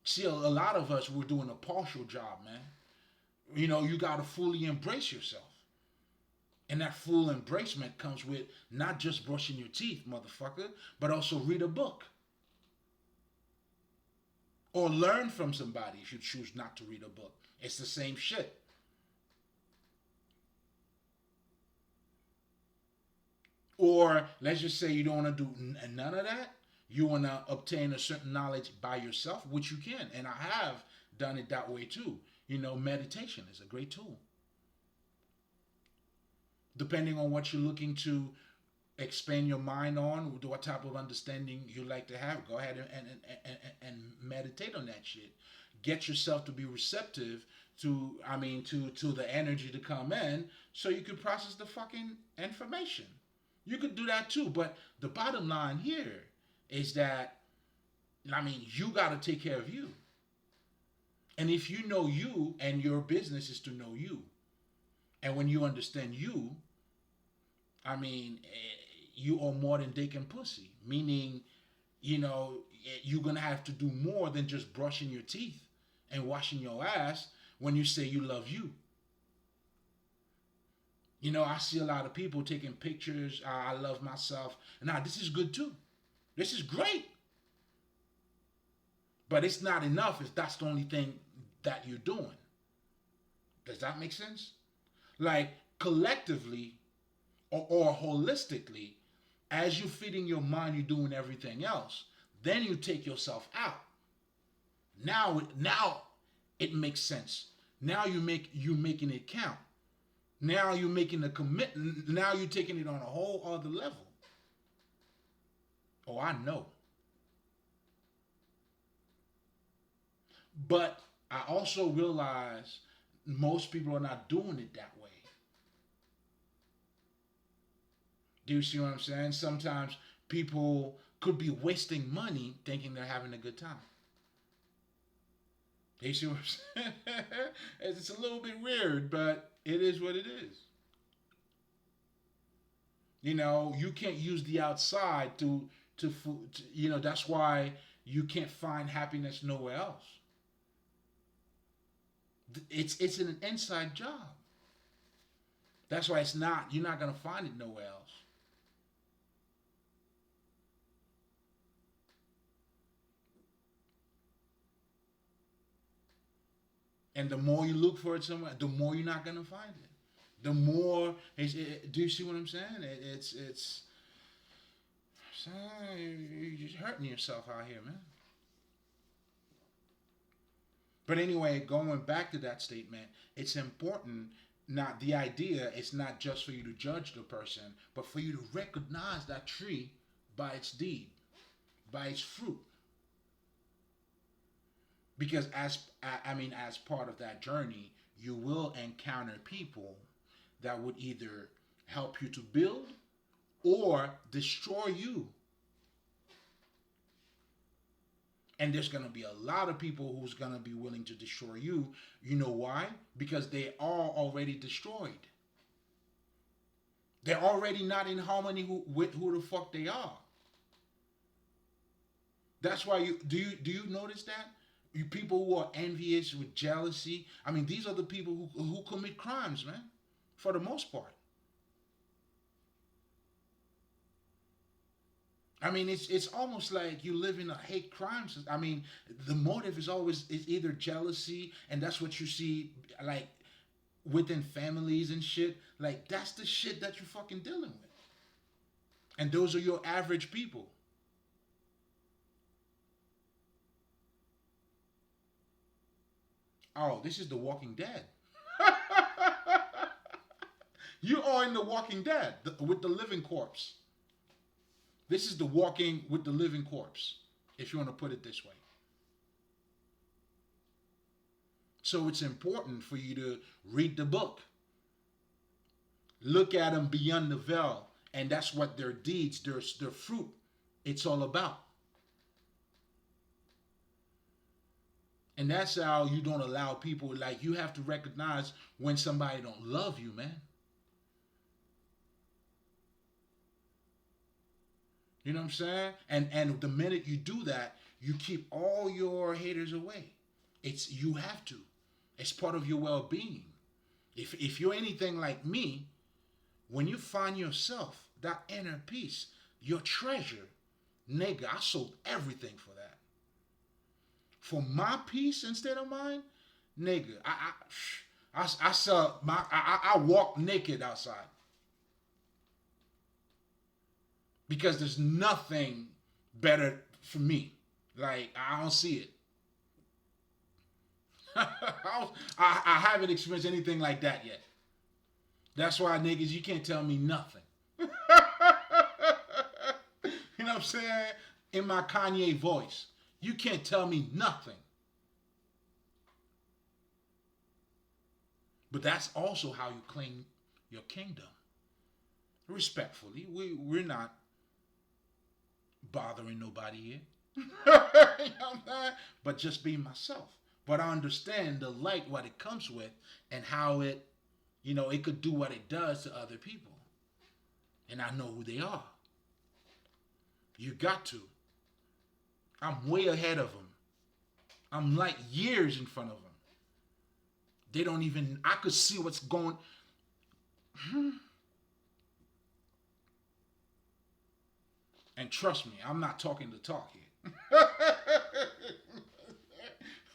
See, a lot of us, we're doing a partial job, man. You got to fully embrace yourself. And that full embracement comes with not just brushing your teeth, motherfucker, but also read a book. Or learn from somebody if you choose not to read a book. It's the same shit. Or let's just say you don't want to do none of that. You want to obtain a certain knowledge by yourself, which you can. And I have done it that way too. Meditation is a great tool. Depending on what you're looking to expand your mind on, what type of understanding you like to have, go ahead and meditate on that shit. Get yourself to be receptive to the energy to come in so you can process the fucking information. You could do that too. But the bottom line here is that, you got to take care of you. And if you know you, and your business is to know you, and when you understand you, you are more than dick and pussy. Meaning, you're gonna have to do more than just brushing your teeth and washing your ass when you say you love you. I see a lot of people taking pictures. I love myself. Now, this is good too. This is great. But it's not enough if that's the only thing that you're doing. Does that make sense? Like, collectively or holistically, as you feed in your mind, you're doing everything else. Then you take yourself out. Now it makes sense. Now you're making it count. Now you're making a commitment. Now you're taking it on a whole other level. Oh, I know. But I also realize most people are not doing it that way. Do you see what I'm saying? Sometimes people could be wasting money thinking they're having a good time. Do you see what I'm saying? It's a little bit weird, but it is what it is. You can't use the outside to that's why you can't find happiness nowhere else. It's an inside job. That's why you're not gonna find it nowhere else. And the more you look for it somewhere, the more you're not gonna find it. The more, do you see what I'm saying? It's you're just hurting yourself out here, man. But anyway, going back to that statement, it's important. Not the idea. It's not just for you to judge the person, but for you to recognize that tree by its deed, by its fruit. Because as part of that journey, you will encounter people that would either help you to build or destroy you. And there's going to be a lot of people who's going to be willing to destroy you. You know why? Because they are already destroyed. They're already not in harmony with who the fuck they are. That's why do you notice that? You people who are envious with jealousy. I mean, these are the people who commit crimes, man, for the most part. I mean, it's almost like you live in a hate crime. I mean, the motive is either jealousy, and that's what you see like within families and shit. Like that's the shit that you're fucking dealing with, and those are your average people. Oh, this is The Walking Dead. You are in The Walking Dead with the living corpse. This is the walking with the living corpse, if you want to put it this way. So it's important for you to read the book, look at them beyond the veil, and that's what their deeds, their fruit, it's all about. And that's how you don't allow people, like you have to recognize when somebody don't love you, man. You know what I'm saying? And the minute you do that, you keep all your haters away. You have to. It's part of your well-being. If you're anything like me, when you find yourself, that inner peace, your treasure, nigga, I sold everything for that. For my peace and state of mind, nigga, I sell I walk naked outside. Because there's nothing better for me. Like, I don't see it. I haven't experienced anything like that yet. That's why, niggas, you can't tell me nothing. You know what I'm saying? In my Kanye voice, you can't tell me nothing. But that's also how you claim your kingdom. Respectfully, we're not bothering nobody here. You know what I'm saying? But just being myself. But I understand the light, what it comes with, and how it could do what it does to other people. And I know who they are. You got to. I'm way ahead of them. I'm like years in front of them. They don't even. I could see what's going. And trust me, I'm not talking to talk here.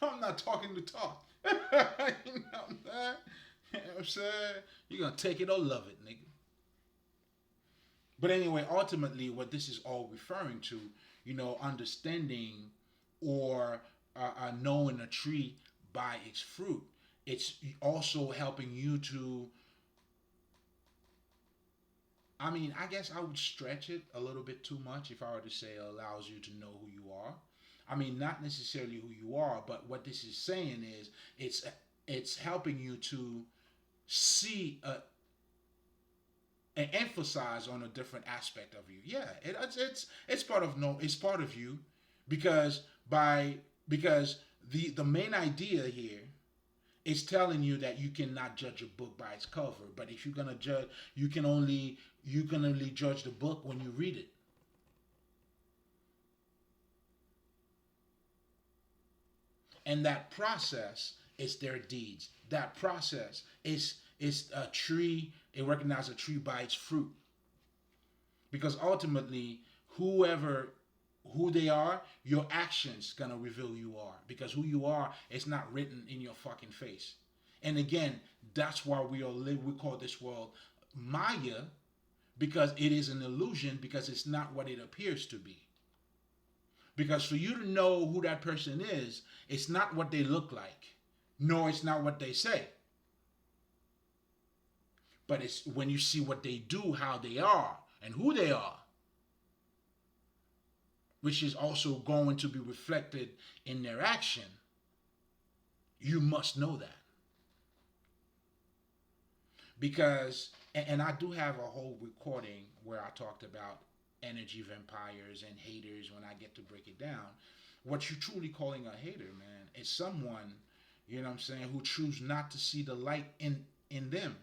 I'm not talking to talk. You know what I'm saying? You're gonna take it or love it, nigga. But anyway, ultimately, what this is all referring to, understanding or knowing a tree by its fruit. It's also helping you to. I mean, I guess I would stretch it a little bit too much if I were to say it allows you to know who you are. I mean, not necessarily who you are, but what this is saying is it's helping you to see and emphasize on a different aspect of you. Yeah, it's part of no, it's part of you because because the main idea here is telling you that you cannot judge a book by its cover. But if you're gonna judge, you can only judge the book when you read it. And that process is their deeds. That process is a tree. It recognizes a tree by its fruit. Because ultimately, whoever who they are, your actions gonna reveal who you are. Because who you are is not written in your fucking face. And again, that's why we call this world Maya, because it is an illusion, because it's not what it appears to be. Because for you to know who that person is, it's not what they look like, nor it's not what they say. But it's when you see what they do, how they are, and who they are, which is also going to be reflected in their action. You must know that. Because, and I do have a whole recording where I talked about energy vampires and haters when I get to break it down. What you're truly calling a hater, man, is someone, you know what I'm saying, who choose not to see the light in them.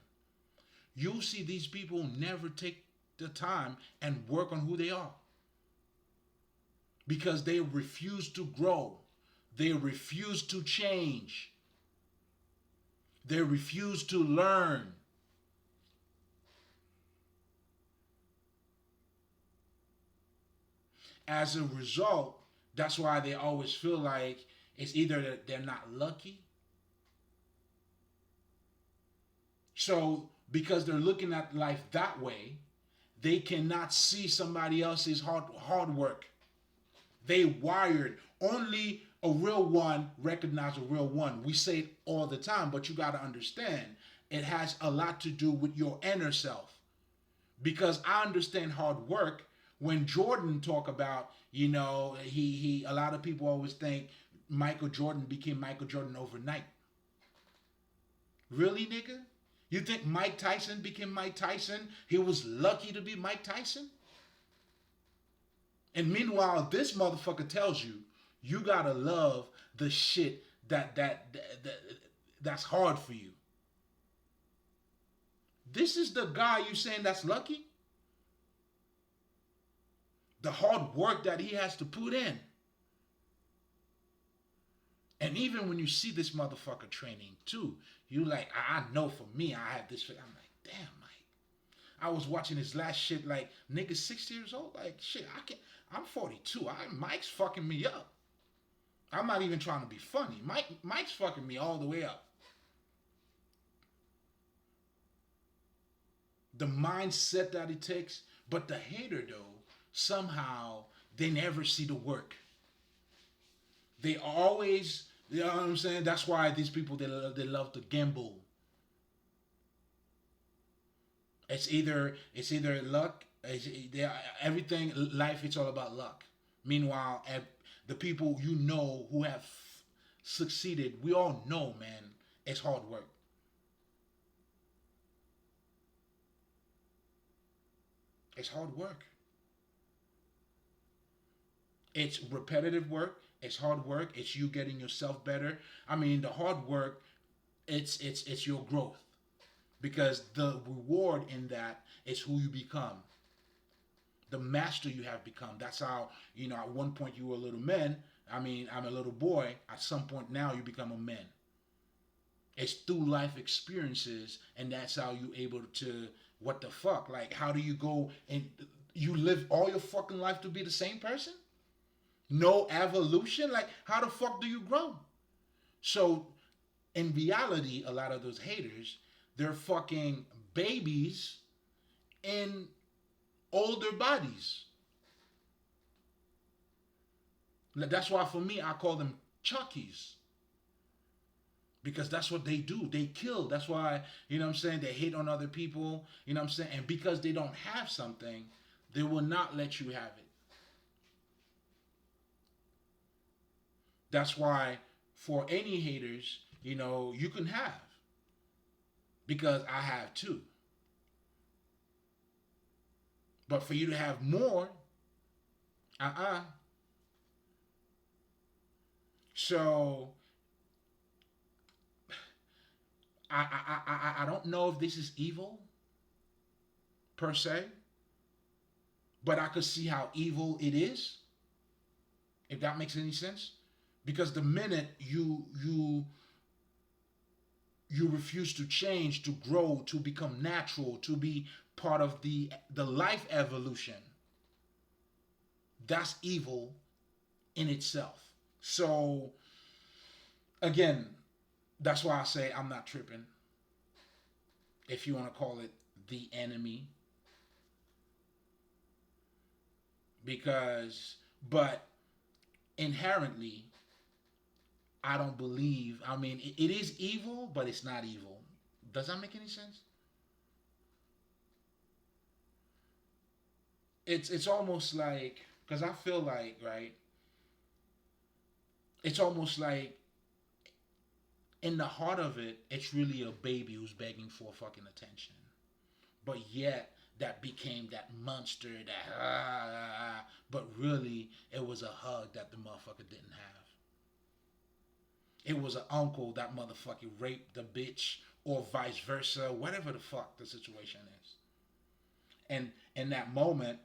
You'll see these people never take the time and work on who they are because they refuse to grow. They refuse to change. They refuse to learn. As a result, that's why they always feel like it's either that they're not lucky. So, because they're looking at life that way, they cannot see somebody else's hard work. They wired. Only a real one recognize a real one. We say it all the time, but you got to understand it has a lot to do with your inner self. Because I understand hard work. When Jordan talk about, he a lot of people always think Michael Jordan became Michael Jordan overnight. Really, nigga? You think Mike Tyson became Mike Tyson? He was lucky to be Mike Tyson? And meanwhile, this motherfucker tells you, you gotta love the shit that's hard for you. This is the guy you saying that's lucky? The hard work that he has to put in. And even when you see this motherfucker training too, you like, I know for me, I have this. I'm like, damn, Mike. I was watching his last shit like, nigga 60 years old. Like, shit, I'm 42. Mike's fucking me up. I'm not even trying to be funny. Mike's fucking me all the way up. The mindset that it takes. But the hater, though, somehow they never see the work. They always, you know what I'm saying? That's why these people, they love to gamble. It's either luck, everything, life, it's all about luck. Meanwhile, the people who have succeeded, we all know, man, it's hard work. It's hard work. It's repetitive work. It's hard work. It's you getting yourself better. I mean, the hard work, it's your growth, because the reward in that is who you become. the master you have become. That's how, at one point you were a little man. I mean, I'm a little boy. At some point now you become a man. It's through life experiences, and that's how you able to, what the fuck? Like, how do you go and you live all your fucking life to be the same person? No evolution? Like, how the fuck do you grow? So, in reality, a lot of those haters, they're fucking babies in older bodies. That's why for me, I call them Chuckies. Because that's what they do. They kill. That's why, what I'm saying, they hate on other people. What I'm saying? And because they don't have something, they will not let you have it. That's why for any haters, you can have. Because I have too. But for you to have more, uh-uh. So I don't know if this is evil per se, but I could see how evil it is, if that makes any sense. Because the minute you refuse to change, to grow, to become natural, to be part of the life evolution, that's evil in itself. So again, that's why I say I'm not tripping. If you want to call it the enemy. But inherently, I don't believe, I mean, it is evil, but it's not evil. Does that make any sense? It's almost like, because I feel like, right, it's almost like in the heart of it, it's really a baby who's begging for fucking attention. But yet, that became that monster, that but really, it was a hug that the motherfucker didn't have. It was an uncle that motherfucking raped the bitch, or vice versa, whatever the fuck the situation is. And in that moment,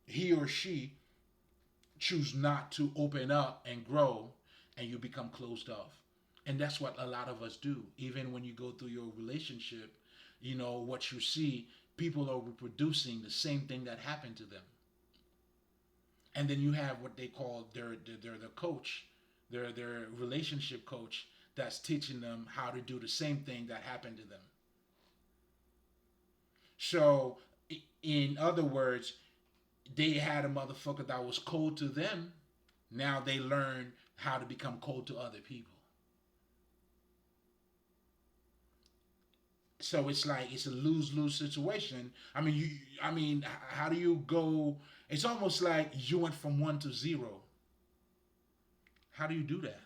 he or she choose not to open up and grow, and you become closed off. And that's what a lot of us do. Even when you go through your relationship, what you see, people are reproducing the same thing that happened to them. And then you have what they call their the coach, their relationship coach, that's teaching them how to do the same thing that happened to them. So, in other words, they had a motherfucker that was cold to them. Now they learn how to become cold to other people. So it's like it's a lose-lose situation. I mean, how do you go? It's almost like you went from 1 to 0. How do you do that?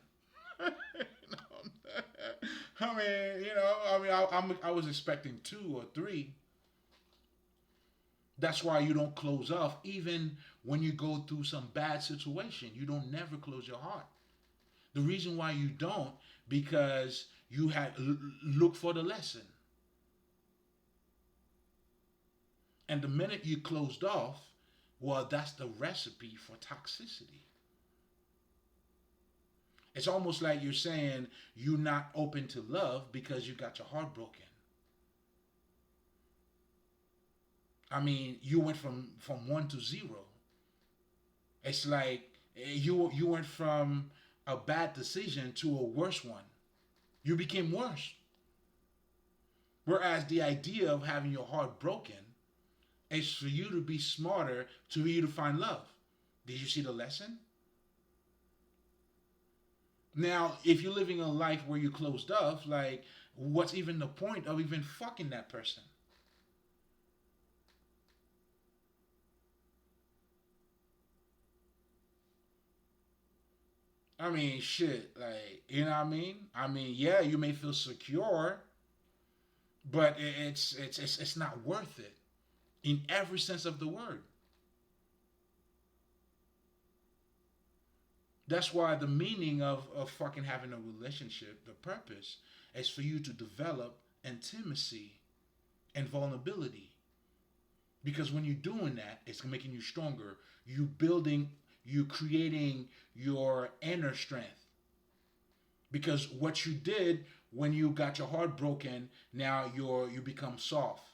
I mean, I was expecting 2 or 3. That's why you don't close off, even when you go through some bad situation. You don't never close your heart. The reason why you don't, because you had look for the lesson. And the minute you closed off, well, that's the recipe for toxicity. It's almost like you're saying you're not open to love because you got your heart broken. I mean, you went from 1 to 0. It's like you went from a bad decision to a worse one. You became worse. Whereas the idea of having your heart broken is for you to be smarter, to you to find love. Did you see the lesson? Now, if you're living a life where you closed off, like, what's even the point of even fucking that person? I mean, shit, like, you know what I mean? I mean, yeah, you may feel secure, but it's not worth it in every sense of the word. That's why the meaning of fucking having a relationship, the purpose, is for you to develop intimacy and vulnerability. Because when you're doing that, it's making you stronger. You building, you creating your inner strength. Because what you did when you got your heart broken, now you become soft.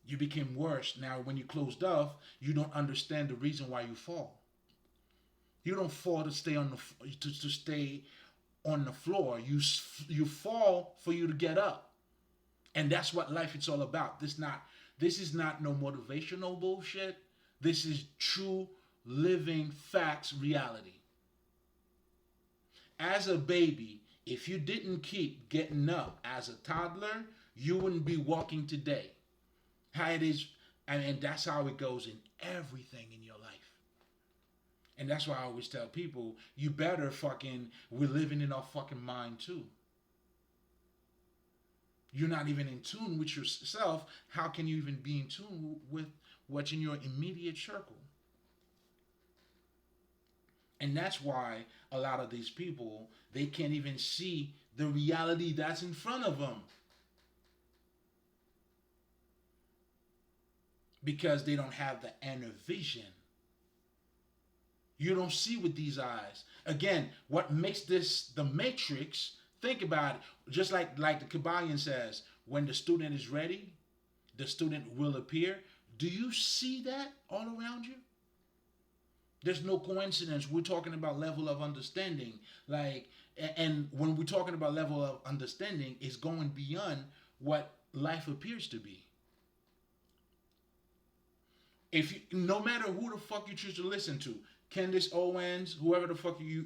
You became worse. Now when you closed off, you don't understand the reason why you fall. You don't fall to stay on to stay on the floor. You fall for you to get up. And that's what life is all about. This is not no motivational bullshit. This is true living facts reality. As a baby, if you didn't keep getting up as a toddler, you wouldn't be walking today. How it is, and that's how it goes in everything in your life. And that's why I always tell people, you better fucking, we're living in our fucking mind too. You're not even in tune with yourself. How can you even be in tune with what's in your immediate circle? And that's why a lot of these people, they can't even see the reality that's in front of them. Because they don't have the inner vision. You don't see with these eyes. Again, what makes this the matrix, think about it, just like the Kabbalion says, when the student is ready, the student will appear. Do you see that all around you? There's no coincidence. We're talking about level of understanding. And when we're talking about level of understanding, it's going beyond what life appears to be. If you, no matter who the fuck you choose to listen to, Candace Owens, whoever the fuck you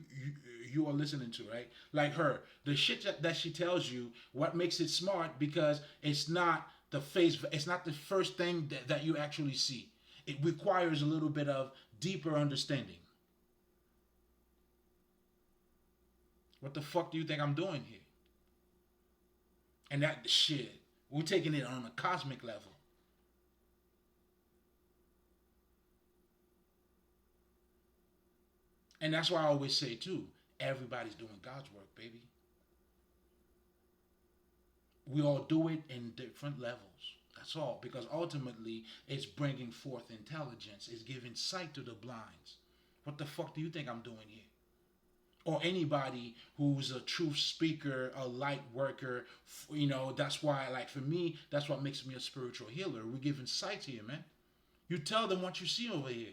are listening to, right? Like her, the shit that she tells you, what makes it smart, because it's not the it's not the first thing that you actually see. It requires a little bit of deeper understanding. What the fuck do you think I'm doing here? And that shit, we're taking it on a cosmic level. And that's why I always say too, everybody's doing God's work, baby. We all do it in different levels. That's all. Because ultimately, it's bringing forth intelligence. It's giving sight to the blinds. What the fuck do you think I'm doing here? Or anybody who's a truth speaker, a light worker, that's why, like for me, that's what makes me a spiritual healer. We're giving sight here, man. You tell them what you see over here.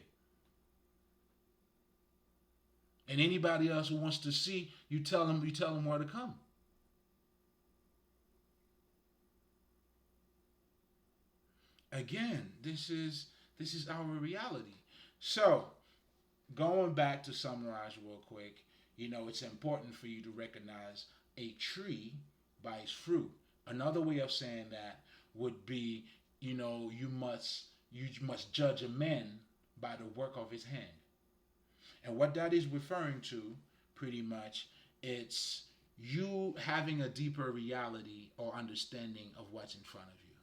And anybody else who wants to see, you tell them where to come. Again, this is our reality. So, going back to summarize real quick, it's important for you to recognize a tree by its fruit. Another way of saying that would be, you must judge a man by the work of his hand. And what that is referring to, pretty much, it's you having a deeper reality or understanding of what's in front of you.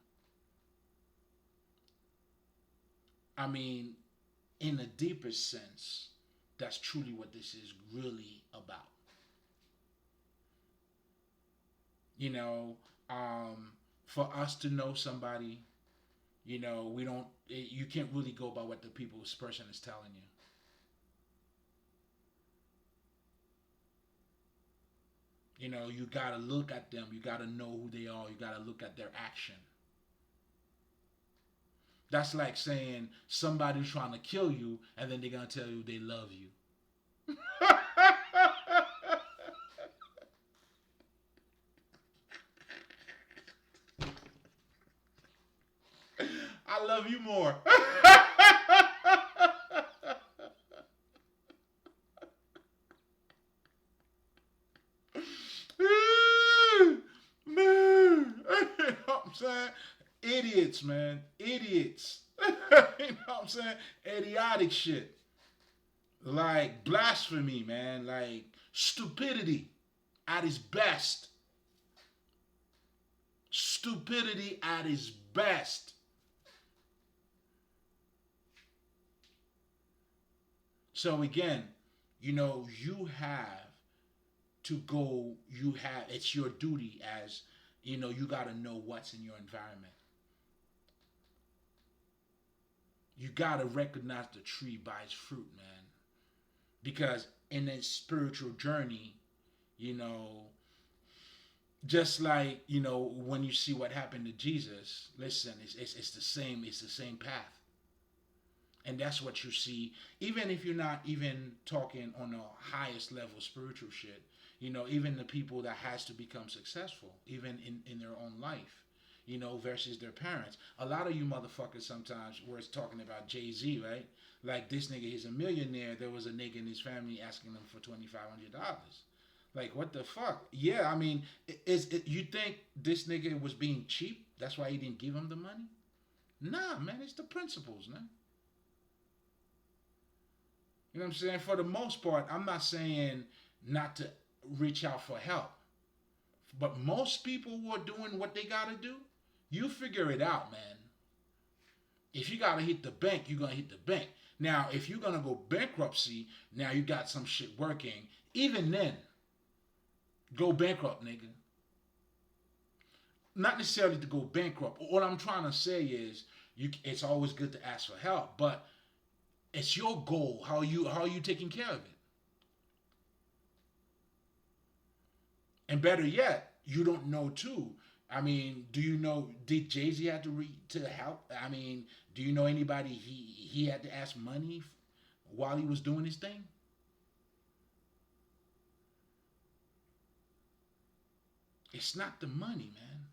I mean, in a deeper sense, that's truly what this is really about. For us to know somebody, we don't. You can't really go by what the people's person is telling you. You gotta look at them. You gotta know who they are. You gotta look at their action. That's like saying somebody's trying to kill you and then they're gonna tell you they love you. I love you more. Man, you know what I'm saying? Idiots, man. Idiots. You know what I'm saying? Idiotic shit. Like blasphemy, man. Like stupidity at its best. Stupidity at its best. So again, you have to go, it's your duty as, you got to know what's in your environment. You gotta recognize the tree by its fruit, man. Because in a spiritual journey, you know, just like when you see what happened to Jesus, listen, it's the same. It's the same path, and that's what you see. Even if you're not even talking on the highest level spiritual shit, even the people that has to become successful, even in their own life, versus their parents. A lot of you motherfuckers sometimes we're talking about Jay-Z, right? Like this nigga, he's a millionaire. There was a nigga in his family asking him for $2,500. Like what the fuck? Yeah, I mean, you think this nigga was being cheap? That's why he didn't give him the money? Nah, man, it's the principles, man. You know what I'm saying? For the most part, I'm not saying not to reach out for help. But most people who are doing what they gotta do, you figure it out, man. If you gotta hit the bank, you're gonna hit the bank. Now, if you're gonna go bankruptcy, now you got some shit working. Even then, go bankrupt, nigga. Not necessarily to go bankrupt. What I'm trying to say is, it's always good to ask for help, but it's your goal. How are you taking care of it? And better yet, you don't know too. I mean, do you know? Did Jay-Z have to help? I mean, do you know anybody he had to ask money while he was doing his thing? It's not the money, man.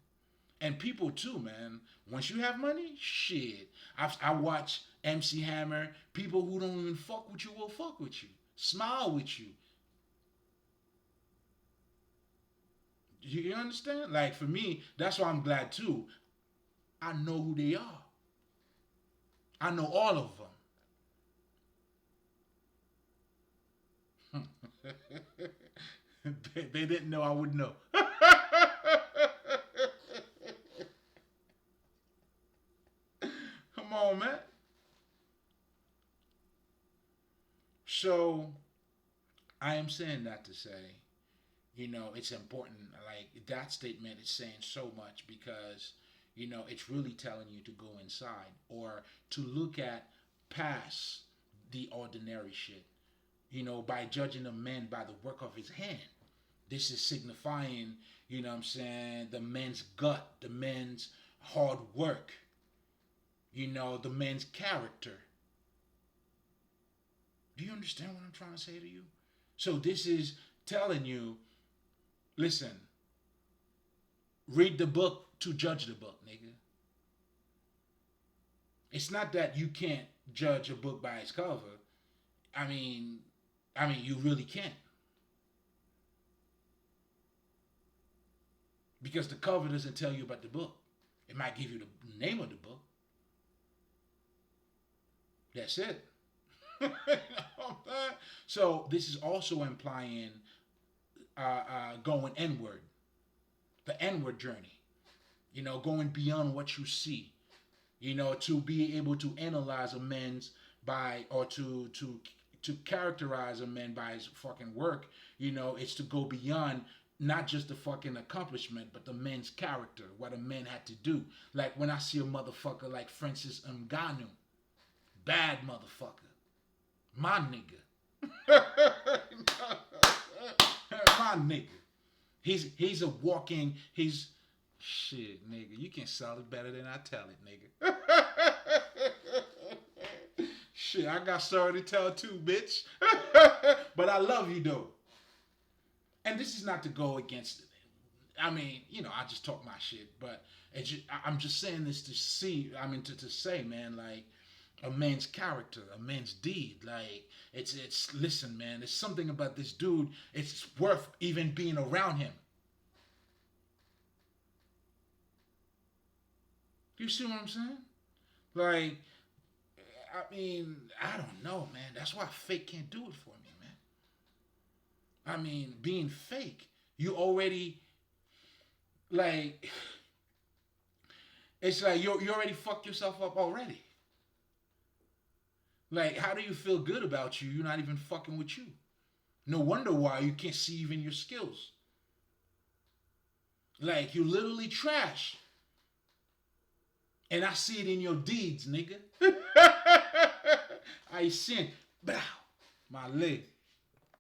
And people too, man. Once you have money, shit. I watch MC Hammer. People who don't even fuck with you will fuck with you, smile with you. You understand? Like for me, that's why I'm glad too. I know who they are. I know all of them. They didn't know I would know. Come on, man. So I am saying that to say, it's important. Like that statement is saying so much because, it's really telling you to go inside or to look at past the ordinary shit, by judging a man by the work of his hand. This is signifying, what I'm saying, the man's gut, the man's hard work, the man's character. Do you understand what I'm trying to say to you? So this is telling you, listen, read the book to judge the book, nigga. It's not that you can't judge a book by its cover. I mean, you really can't. Because the cover doesn't tell you about the book. It might give you the name of the book. That's it. So this is also implying going inward, the inward journey. Going beyond what you see. To be able to analyze a man's by or to characterize a man by his fucking work. It's to go beyond not just the fucking accomplishment, but the man's character, what a man had to do. Like when I see a motherfucker like Francis Ngannou, bad motherfucker, my nigga, my nigga. He's a walking. He's shit, nigga. You can sell it better than I tell it, nigga. Shit, I got story to tell too, bitch. But I love you though. And this is not to go against it. I mean, I just talk my shit, but I'm just saying this to see. I mean, to say, man, like a man's character, a man's deed. Like it's. Listen, man, there's something about this dude. It's worth even being around him. You see what I'm saying? Like, I mean, I don't know, man. That's why fake can't do it for me, man. I mean, being fake, you already like. It's like you already fucked yourself up already. Like, how do you feel good about you? You're not even fucking with you. No wonder why you can't see even your skills. Like, you literally trash. And I see it in your deeds, nigga. I sin. Bow. My leg.